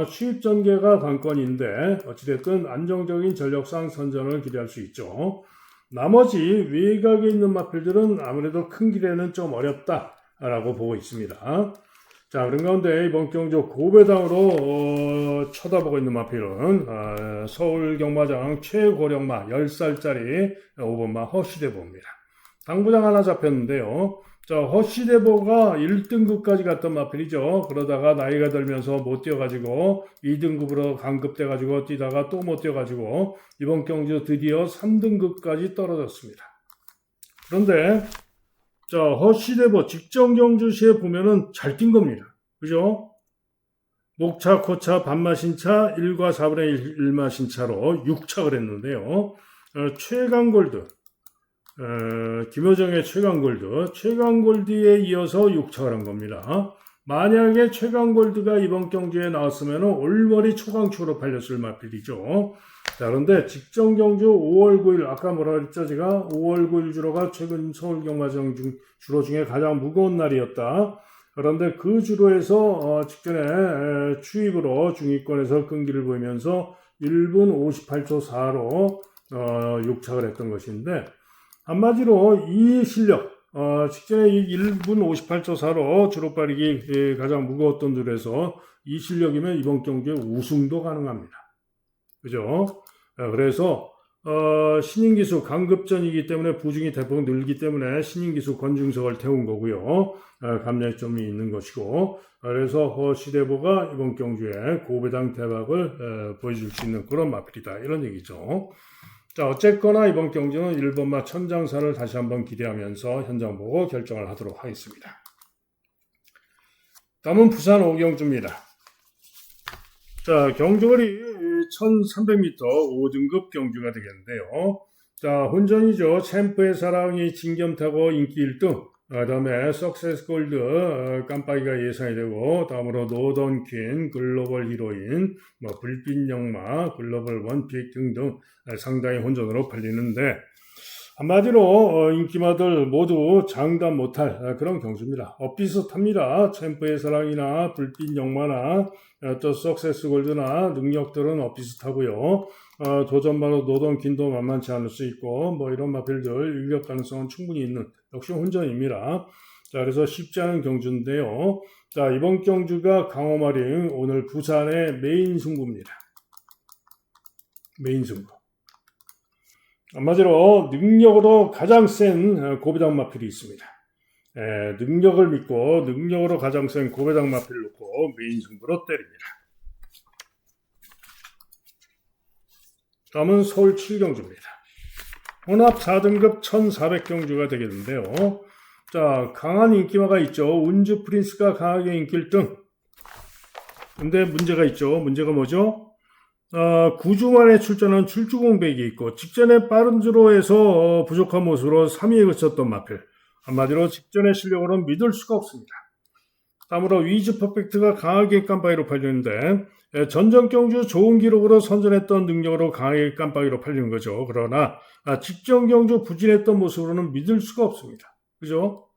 Speaker 1: 수입 전개가 관건인데 어찌됐든 안정적인 전력상 선전을 기대할 수 있죠. 나머지 외곽에 있는 마필들은 아무래도 큰 길에는 좀 어렵다라고 보고 있습니다. 자, 그런 가운데 이번 경주 고배당으로 쳐다보고 있는 마필은 서울 경마장 최고령마 10살짜리 5번마 허시대보입니다. 당부장 하나 잡혔는데요. 자, 허시대보가 1등급까지 갔던 마필이죠. 그러다가 나이가 들면서 못 뛰어가지고 2등급으로 강급돼가지고 뛰다가 또 못 뛰어가지고 이번 경주 드디어 3등급까지 떨어졌습니다. 그런데 자, 허시대보 직전 경주 시에 보면은 잘 뛴 겁니다. 그죠? 목차, 코차, 반마신차, 1과 4분의 1마신차로 6착을 했는데요. 최강골드, 김효정의 최강골드에 이어서 6착을 한 겁니다. 만약에 최강골드가 이번 경주에 나왔으면 올머리 초강추로 팔렸을 마필이죠. 자, 그런데 직전 경주 5월 9일, 아까 뭐라 그랬죠? 제가 5월 9일 주로가 최근 서울 경마장 주로 중에 가장 무거운 날이었다. 그런데 그 주로에서 직전에 추입으로 중위권에서 끈기를 보이면서 1분 58초 4로 6착을 했던 것인데 한마디로 이 실력, 직전에 1분 58초 4로 주로 빠르기 가장 무거웠던 줄에서 이 실력이면 이번 경주에 우승도 가능합니다. 그죠? 그래서 신인기수 강급전이기 때문에 부중이 대폭 늘기 때문에 신인기수 권중석을 태운 거고요. 감량점이 있는 것이고, 그래서 시대보가 이번 경주에 고배당 대박을 보여줄 수 있는 그런 마필이다 이런 얘기죠. 자, 어쨌거나 이번 경주는 1번마 천장사를 다시 한번 기대하면서 현장 보고 결정을 하도록 하겠습니다. 다음은 부산 오경주입니다. 자, 경주거리 1300m 5등급 경주가 되겠는데요. 자, 혼전이죠. 챔프의 사랑이 진겸타고 인기 1등. 다음에 석세스 골드 깜빡이가 예상이 되고, 다음으로 노던퀸, 글로벌 히로인, 불빛 영마, 글로벌 원픽 등등 상당히 혼전으로 팔리는데, 한마디로 인기마들 모두 장담 못할 그런 경주입니다. 비슷합니다. 챔프의 사랑이나 불빛 영마나 또 석세스 골드나 능력들은 비슷하고요. 도전마도 노던퀸도 만만치 않을 수 있고 이런 마필들 일격 가능성은 충분히 있는 역시 혼전입니다. 자, 그래서 쉽지 않은 경주인데요. 자, 이번 경주가 강호마링 오늘 부산의 메인 승부입니다. 메인 승부. 한마디로 능력으로 가장 센 고배당 마필이 있습니다. 능력을 믿고 능력으로 가장 센 고배당 마필을 놓고 메인 승부로 때립니다. 다음은 서울 7경주입니다. 혼합 4등급 1400경주가 되겠는데요. 자, 강한 인기마가 있죠. 운주 프린스가 강하게 인기 1등. 근데 문제가 있죠. 문제가 뭐죠? 9주 만에 출전한 출주공백이 있고 직전에 빠른 주로에서 부족한 모습으로 3위에 그쳤던 마필. 한마디로 직전의 실력으로는 믿을 수가 없습니다. 다음으로 위즈 퍼펙트가 강하게 깜빡이로 팔리는데 전전 경주 좋은 기록으로 선전했던 능력으로 강하게 깜빡이로 팔리는 거죠. 그러나 직전 경주 부진했던 모습으로는 믿을 수가 없습니다. 그죠?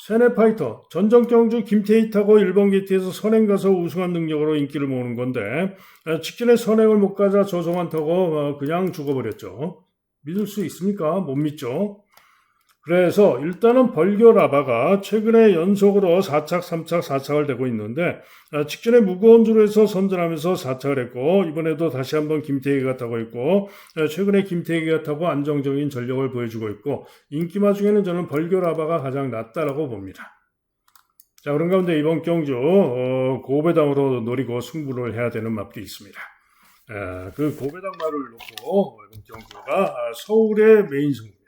Speaker 1: 세네파이터, 전전 경주 김태희 타고 1번 게이트에서 선행 가서 우승한 능력으로 인기를 모으는 건데 직전에 선행을 못 가자 저송한 타고 그냥 죽어버렸죠. 믿을 수 있습니까? 못 믿죠. 그래서 일단은 벌교라바가 최근에 연속으로 4착, 3착, 4착을 되고 있는데 직전에 무거운 줄에서 선전하면서 4착을 했고 이번에도 다시 한번 김태희가 타고 있고 최근에 김태희가 타고 안정적인 전력을 보여주고 있고 인기마 중에는 저는 벌교라바가 가장 낫다라고 봅니다. 자, 그런 가운데 이번 경주 고배당으로 노리고 승부를 해야 되는 마필이 있습니다. 그 고배당 말을 놓고 이번 경주가 서울의 메인 승부.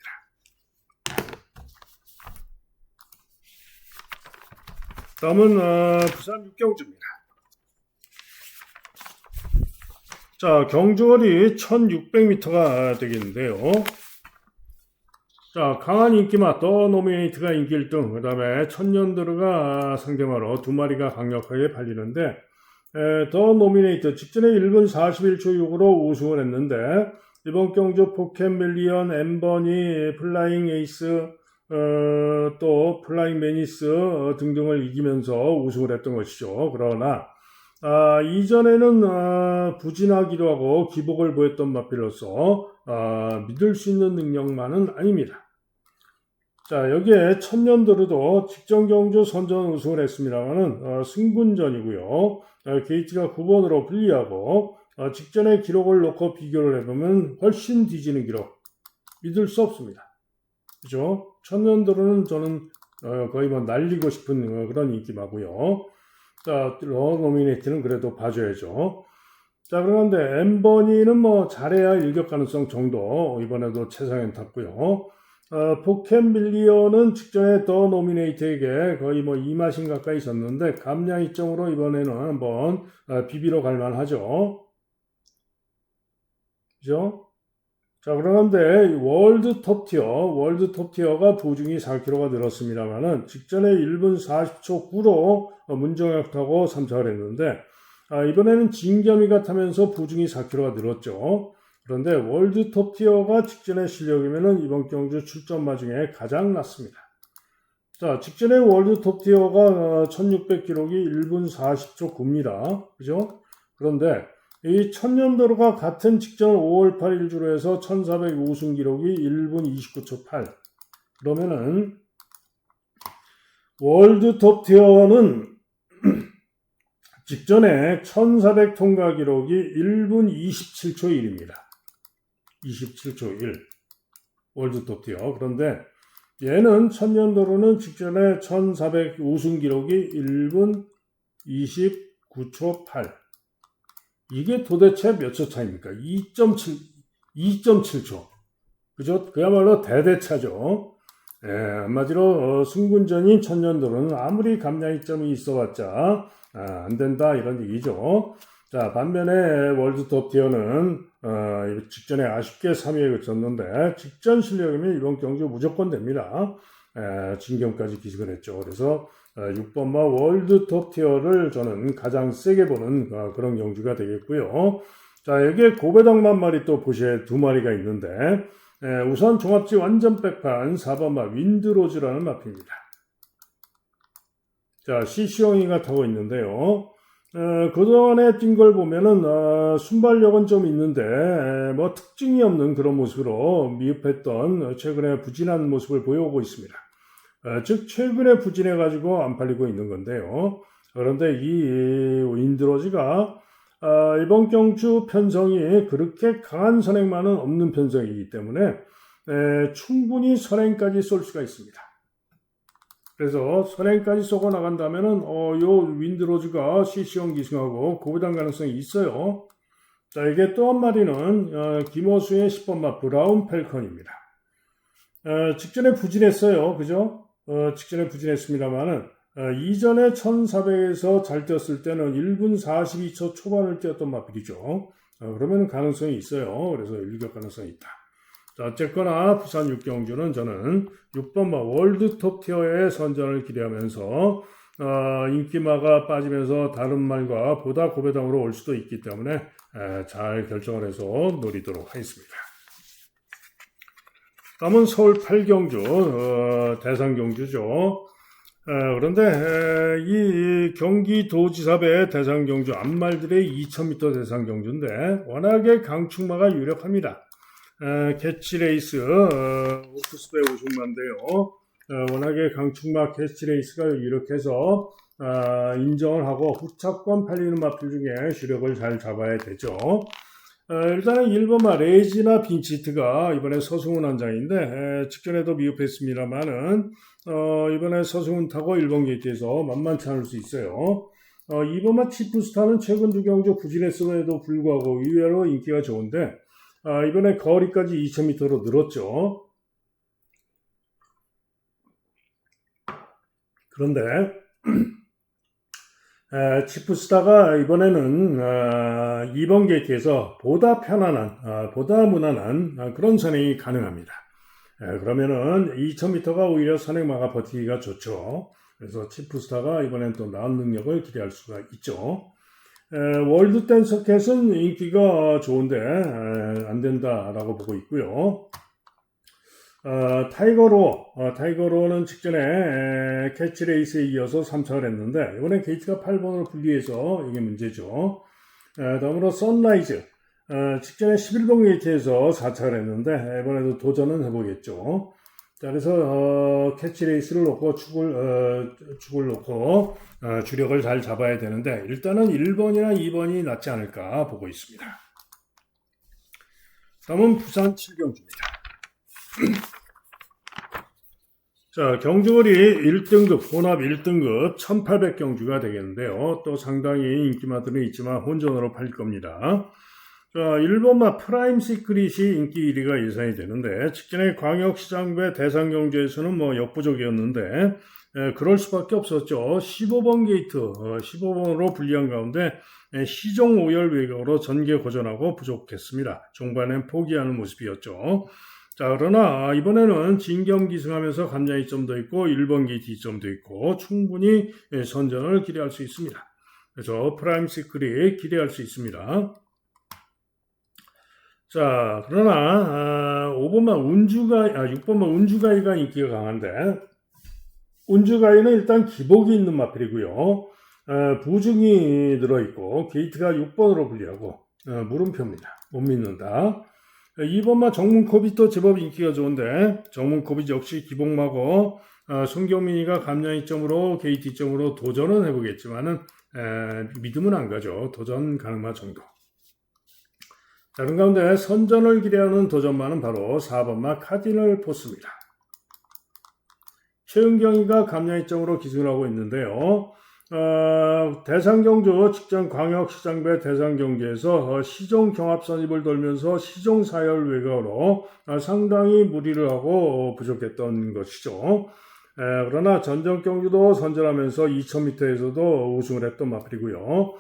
Speaker 1: 다음은 부산 6경주입니다. 자, 경주거리 1600m가 되겠는데요. 자, 강한 인기마 더 노미네이트가 인기 1등, 그 다음에 천년드르가 상대마로 두 마리가 강력하게 팔리는데 더 노미네이트 직전에 1분 41초 6으로 우승을 했는데 이번 경주 포켓밀리언, 엠버니, 플라잉 에이스 또 플라잉 매니스 등등을 이기면서 우승을 했던 것이죠. 그러나 이전에는 부진하기도 하고 기복을 보였던 마필로서 믿을 수 있는 능력만은 아닙니다. 자, 여기에 천년도르도 직전 경주 선전 우승을 했습니다만은 승군전이고요. 게이트가 9번으로 불리하고 직전의 기록을 놓고 비교를 해보면 훨씬 뒤지는 기록 믿을 수 없습니다. 그죠? 천년도로는 저는 거의 날리고 싶은 그런 인기마고요. 자, 노미네이트는 그래도 봐줘야죠. 자, 그런데 엠버니는 잘해야 일격 가능성 정도 이번에도 최상현 탔고요. 포켓밀리언은 직전에 더 노미네이트에게 거의 2마신 가까이 있었는데 감량 이점으로 이번에는 한번 비비러 갈만하죠. 그죠? 자, 그런데 월드 톱티어가 부중이 4kg가 늘었습니다만은 직전에 1분 40초 9로 문정혁 타고 3착을 했는데 이번에는 진겸이가 타면서 부중이 4kg가 늘었죠. 그런데 월드 톱티어가 직전의 실력이면은 이번 경주 출전마 중에 가장 낮습니다. 자, 직전에 월드 톱티어가 1600 기록이 1분 40초 9입니다. 그죠? 그런데 이 천년도로가 같은 직전 5월 8일 주로 해서 1400 우승 기록이 1분 29초 8. 그러면은 월드 톱티어는 직전에 1400 통과 기록이 1분 27초 1입니다. 27초 1. 월드톱 티어. 그런데 얘는 천년도로는 직전에 1400 우승 기록이 1분 29초 8. 이게 도대체 몇 초 차입니까? 2.7초. 그죠? 그야말로 대대차죠. 한마디로 승군전인 천년도로는 아무리 감량이점이 있어봤자 안 된다 이런 얘기죠. 자, 반면에 월드톱 티어는 직전에 아쉽게 3위에 그쳤는데 직전 실력이면 이번 경주 무조건 됩니다. 진경까지 기식을 했죠. 그래서 6번마 월드톱 티어를 저는 가장 세게 보는 그런 경주가 되겠고요. 자, 여기에 고배당만 마리 또 보시에 2마리가 있는데 우선 종합지 완전 백판 4번마 윈드로즈라는 마피입니다. 자, CC형이가 타고 있는데요. 그동안에 뛴 걸 보면은 순발력은 좀 있는데 뭐 특징이 없는 그런 모습으로 미흡했던 최근에 부진한 모습을 보여오고 있습니다. 즉 최근에 부진해 가지고 안 팔리고 있는 건데요. 그런데 이 윈드로즈가 이번 경주 편성이 그렇게 강한 선행만은 없는 편성이기 때문에 충분히 선행까지 쏠 수가 있습니다. 그래서 선행까지 쏘고 나간다면은 요 윈드로즈가 CC형 기승하고 고배당 가능성이 있어요. 자, 이게 또 한 마리는 김호수의 10번마 브라운 펠컨입니다. 직전에 부진했어요. 그죠? 직전에 부진했습니다만은 이전에 1400에서 잘 뛰었을 때는 1분 42초 초반을 뛰었던 마필이죠. 그러면 가능성이 있어요. 그래서 일격 가능성이 있다. 자, 어쨌거나 부산 6경주는 저는 6번마 월드톱 티어의 선전을 기대하면서 인기마가 빠지면서 다른 말과 보다 고배당으로 올 수도 있기 때문에 잘 결정을 해서 노리도록 하겠습니다. 다음은 서울 8경주 대상경주죠. 그런데 이 경기도지사배 대상경주 앞말들의 2000m 대상경주인데 워낙에 강축마가 유력합니다. 캐치레이스 오크스배 오중마인데요. 워낙에 강축마 캐치레이스가 유력해서 인정을 하고 후차권 팔리는 마필 중에 주력을 잘 잡아야 되죠. 일단은 1번마 레지나 빈치트가 이번에 서승훈 한장인데 직전에도 미흡했습니다만은 이번에 서승훈 타고 1번 게이트에서 만만치 않을 수 있어요. 2번마 치프스타는 최근 두 경주 부진했음에도 불구하고 의외로 인기가 좋은데 이번에 거리까지 2000m로 늘었죠. 그런데 치프스타가 이번에는 2번 게이트에서 보다 편안한, 보다 무난한 그런 선행이 가능합니다. 그러면은 2000m가 오히려 선행마가 버티기가 좋죠. 그래서 치프스타가 이번엔 또 나은 능력을 기대할 수가 있죠. 월드 댄서캣은 인기가 좋은데 안 된다라고 보고 있고요. 타이거로는 직전에 캐치레이스에 이어서 3착을 했는데 이번에 게이트가 8번으로 분리해서 이게 문제죠. 다음으로 선라이즈 직전에 11번 게이트에서 4착을 했는데 이번에도 도전은 해보겠죠. 자, 그래서 캐치레이스를 놓고 축을 놓고 주력을 잘 잡아야 되는데 일단은 1번이나 2번이 낫지 않을까 보고 있습니다. 다음은 부산 7경주입니다. 자, 경주거리 1등급, 혼합 1등급 1800경주가 되겠는데요. 또 상당히 인기마들은 있지만 혼전으로 팔릴 겁니다. 자, 1번마 프라임 시크릿이 인기 1위가 예상이 되는데 직전에 광역시장배 대상경주에서는 뭐 역부족이었는데 그럴 수밖에 없었죠. 15번 게이트, 15번으로 불리한 가운데 시종 5열 외곽으로 전개 고전하고 부족했습니다. 종반엔 포기하는 모습이었죠. 자, 그러나 이번에는 진경기승하면서 감량 이점도 있고 1번 게이트 이점도 있고 충분히 선전을 기대할 수 있습니다. 그래서 프라임 시크릿 기대할 수 있습니다. 자, 그러나 6번만 운주가이가 인기가 강한데 운주가이는 일단 기복이 있는 마필이고요. 부중이 들어있고 게이트가 6번으로 불리하고 물음표입니다. 못 믿는다. 2번마 정문컵이 또 제법 인기가 좋은데 정문컵이 역시 기복마고 손경민이가 감량 이점으로 게이트 이점으로 도전은 해보겠지만은 믿음은 안 가죠. 도전 가능마 정도. 자, 그런 가운데 선전을 기대하는 도전마는 바로 4번마 카디널 포스입니다. 최은경이가 감량 입장으로 기승을 하고 있는데요. 대상경주 직전광역시장배 대상경주에서 시종 경합 선입을 돌면서 시종 사열 외곽으로 상당히 무리를 하고 부족했던 것이죠. 그러나 전정경주도 선전하면서 2000m에서도 우승을 했던 마필이고요.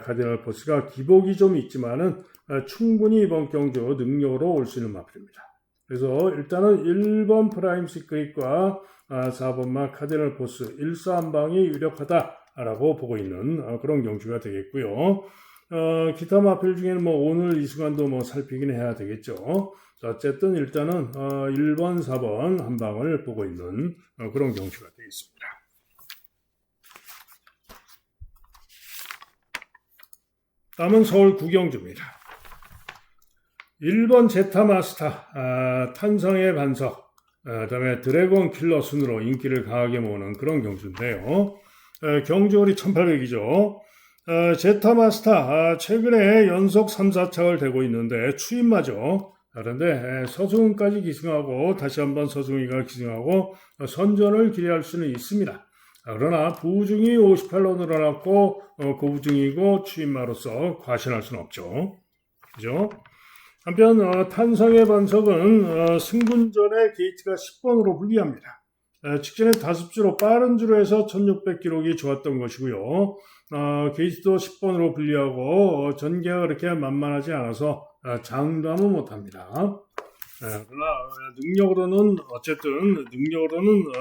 Speaker 1: 카디널 포스가 기복이 좀 있지만은 충분히 이번 경주 능력으로 올 수 있는 마필입니다. 그래서 일단은 1번 프라임 시크릿과 4번마 카디널 포스 1,4한방이 유력하다라고 보고 있는 그런 경주가 되겠고요. 기타 마필 중에는 오늘 이 순간도 살피긴 해야 되겠죠. 어쨌든 일단은 1번, 4번 한 방을 보고 있는 그런 경주가 되겠습니다. 다음은 서울 구경주입니다. 1번 제타마스타, 탄성의 반석, 그다음에 드래곤 킬러 순으로 인기를 강하게 모으는 그런 경주인데요. 경주월이 1800이죠. 제타마스타, 최근에 연속 3, 4착을 대고 있는데 추임마죠. 그런데 서승훈까지 기승하고 다시 한번 서승훈이가 기승하고 선전을 기대할 수는 있습니다. 그러나 부중이 58로 늘어났고 고부중이고 추임마로서 과신할 수는 없죠. 그죠? 한편 탄성의 반석은 승분전에 게이트가 10번으로 불리합니다. 직전에 다습주로 빠른 주로 해서 1600 기록이 좋았던 것이고요. 게이트도 10번으로 불리하고 전개가 그렇게 만만하지 않아서 장담은 못합니다. 그러나 능력으로는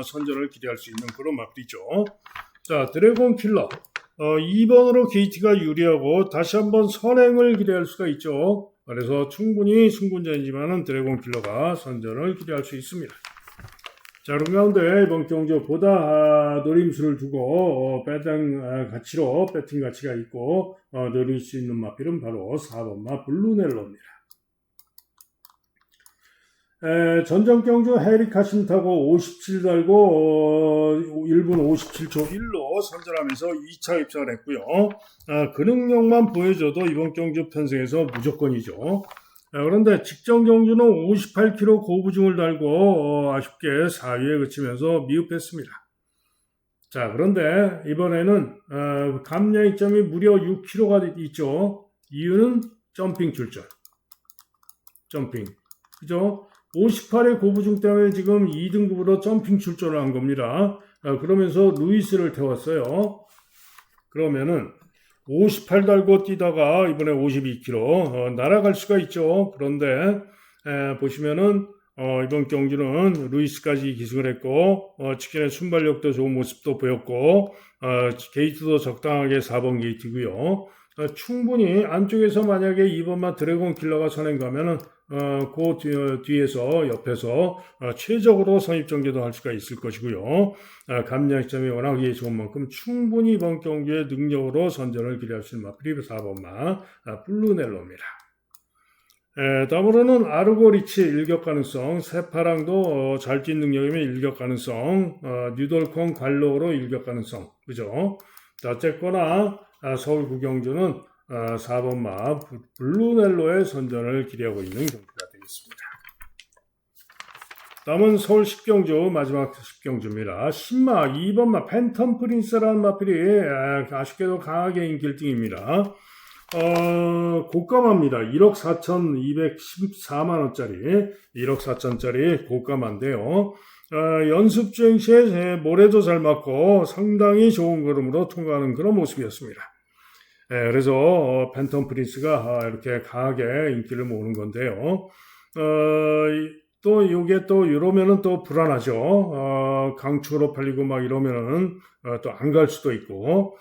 Speaker 1: 선전을 기대할 수 있는 그런 마필이죠. 자, 드래곤 킬러 2번으로 게이트가 유리하고 다시 한번 선행을 기대할 수가 있죠. 그래서 충분히 승분전이지만은 드래곤 킬러가 선전을 기대할 수 있습니다. 자, 그런 가운데 이번 경주 보다 노림수를 두고 배팅 가치가 있고 노릴 수 있는 마필은 바로 4번마 블루넬로입니다. 전정경주 해리카신 타고 57 달고 1분 57초 1로 선전하면서 2차 입장을 했고요. 그 능력만 보여줘도 이번 경주 편승에서 무조건이죠. 그런데 직전 경주는 58km 고부중을 달고 아쉽게 4위에 그치면서 미흡했습니다. 자, 그런데 이번에는 감량 이점이 무려 6km가 있죠. 이유는 점핑 출전. 점핑. 그죠? 58의 고부중 때문에 지금 2등급으로 점핑 출전을 한 겁니다. 그러면서 루이스를 태웠어요. 그러면은 58 달고 뛰다가 이번에 52km 날아갈 수가 있죠. 그런데 보시면은 이번 경주는 루이스까지 기승을 했고 직전에 순발력도 좋은 모습도 보였고 게이트도 적당하게 4번 게이트고요. 충분히 안쪽에서 만약에 2번만 드래곤 킬러가 선행 가면은 그 뒤에서 옆에서 최적으로 선입전개도 할 수가 있을 것이고요. 감량 시점이 워낙에 좋은 만큼 충분히 이번 경기의 능력으로 선전을 기대할 수 있는 마필이 4번마 블루넬로입니다. 다음으로는 아르고리치 일격 가능성, 세파랑도 잘 뛴 능력이면 일격 가능성, 뉴돌콘 관록으로 일격 가능성, 그죠? 어쨌거나 서울 구경주는 4번마 블루넬로의 선전을 기대하고 있는 경기가 되겠습니다. 다음은 서울 10경주 마지막 10경주입니다. 10마 2번마 팬텀 프린스라는 마필이 아쉽게도 강하게 인기 1등입니다. 고가마입니다. 1억 4,214만원짜리 1억 4천짜리 고가마인데요. 연습 주행 시에 모래도 잘 맞고 상당히 좋은 걸음으로 통과하는 그런 모습이었습니다. 그래서 팬텀 프린스가 이렇게 강하게 인기를 모으는 건데요. 또 이게 또 이러면은 또 불안하죠. 강추로 팔리고 막 이러면은 또 안 갈 수도 있고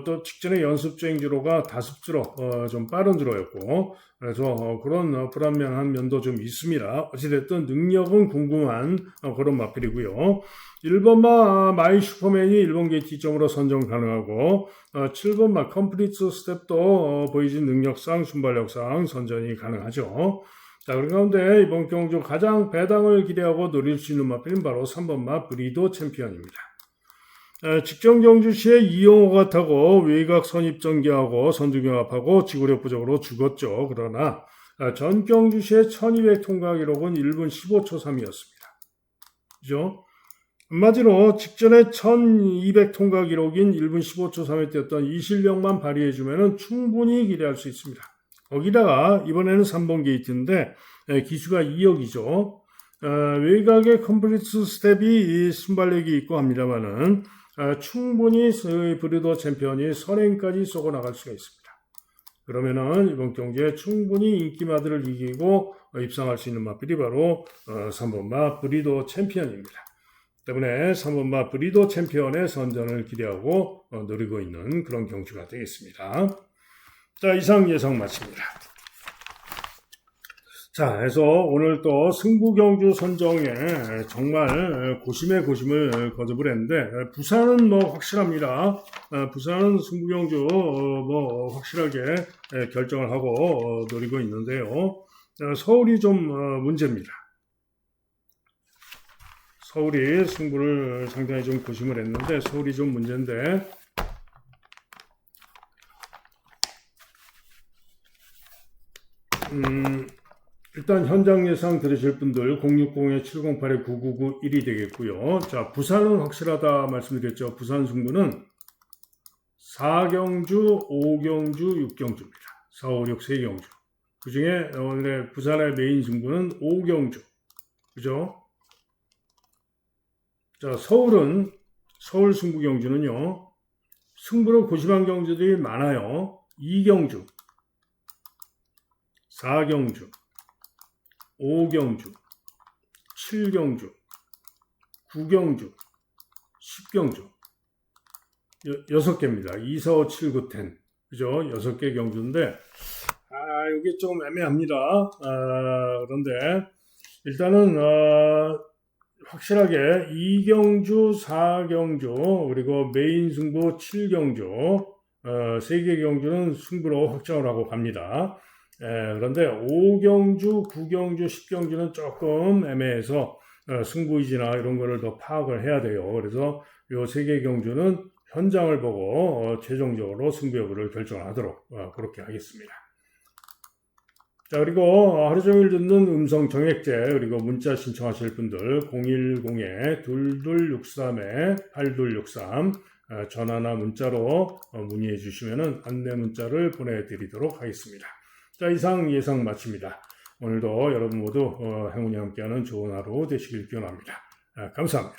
Speaker 1: 또 직전에 연습 주행 주로가 다습주로 좀 빠른 주로였고 그래서 그런 불안한 면도 좀 있습니다. 어찌됐든 능력은 궁금한 그런 마필이고요. 1번마 마이 슈퍼맨이 1번 게이트점으로 선정 가능하고 7번마 컴플리트 스텝도 보이진 능력상 순발력상 선전이 가능하죠. 자, 그런 가운데 이번 경주 가장 배당을 기대하고 노릴 수 있는 마필은 바로 3번마 브리도 챔피언입니다. 직전 경주 시에 이용호가 타고 외곽 선입 전개하고 선두경합하고 지구력 부족으로 죽었죠. 그러나 전 경주 시에 1200 통과 기록은 1분 15초 3이었습니다. 그죠? 한마디로 직전에 1200 통과 기록인 1분 15초 3에 뛰었던 이 실력만 발휘해주면 충분히 기대할 수 있습니다. 거기다가 이번에는 3번 게이트인데 기수가 2억이죠. 외곽의 컴플리트 스텝이 순발력이 있고 합니다만은 충분히 브리더 챔피언이 선행까지 쏘고 나갈 수가 있습니다. 그러면은 이번 경기에 충분히 인기마들을 이기고 입상할 수 있는 마필이 바로 3번마 브리더 챔피언입니다. 때문에 3번마 브리더 챔피언의 선전을 기대하고 노리고 있는 그런 경주가 되겠습니다. 자, 이상 예상 마칩니다. 자, 해서 오늘 또 승부 경주 선정에 정말 고심의 고심을 거듭을 했는데, 부산은 뭐 확실합니다. 부산은 승부 경주 뭐 확실하게 결정을 하고 노리고 있는데요. 서울이 좀 문제입니다. 서울이 승부를 상당히 좀 고심을 했는데, 서울이 좀 문제인데, 일단 현장 예상 들으실 분들 060-708-9991이 되겠고요. 자, 부산은 확실하다 말씀드렸죠. 부산 승부는 4경주, 5경주, 6경주입니다. 4, 5, 6, 3경주. 그 중에 오늘의 부산의 메인 승부는 5경주. 그죠? 자, 서울 승부 경주는요. 승부를 고심한 경주들이 많아요. 2경주, 4경주, 5경주, 7경주, 9경주, 10경주 6개입니다. 2, 4, 5, 7, 9, 10 그죠? 6개 경주인데 이게 좀 애매합니다. 그런데 일단은 확실하게 2경주, 4경주 그리고 메인 승부 7경주 3개 경주는 승부로 확정을 하고 갑니다. 그런데 5경주, 9경주, 10경주는 조금 애매해서 승부의지나 이런 거를 더 파악을 해야 돼요. 그래서 이 3개 경주는 현장을 보고 최종적으로 승부 여부를 결정하도록 그렇게 하겠습니다. 자, 그리고 하루 종일 듣는 음성 정액제 그리고 문자 신청하실 분들 010-2263-8263 전화나 문자로 문의해 주시면 안내 문자를 보내드리도록 하겠습니다. 자, 이상 예상 마칩니다. 오늘도 여러분 모두 행운이 함께하는 좋은 하루 되시길 기원합니다. 감사합니다.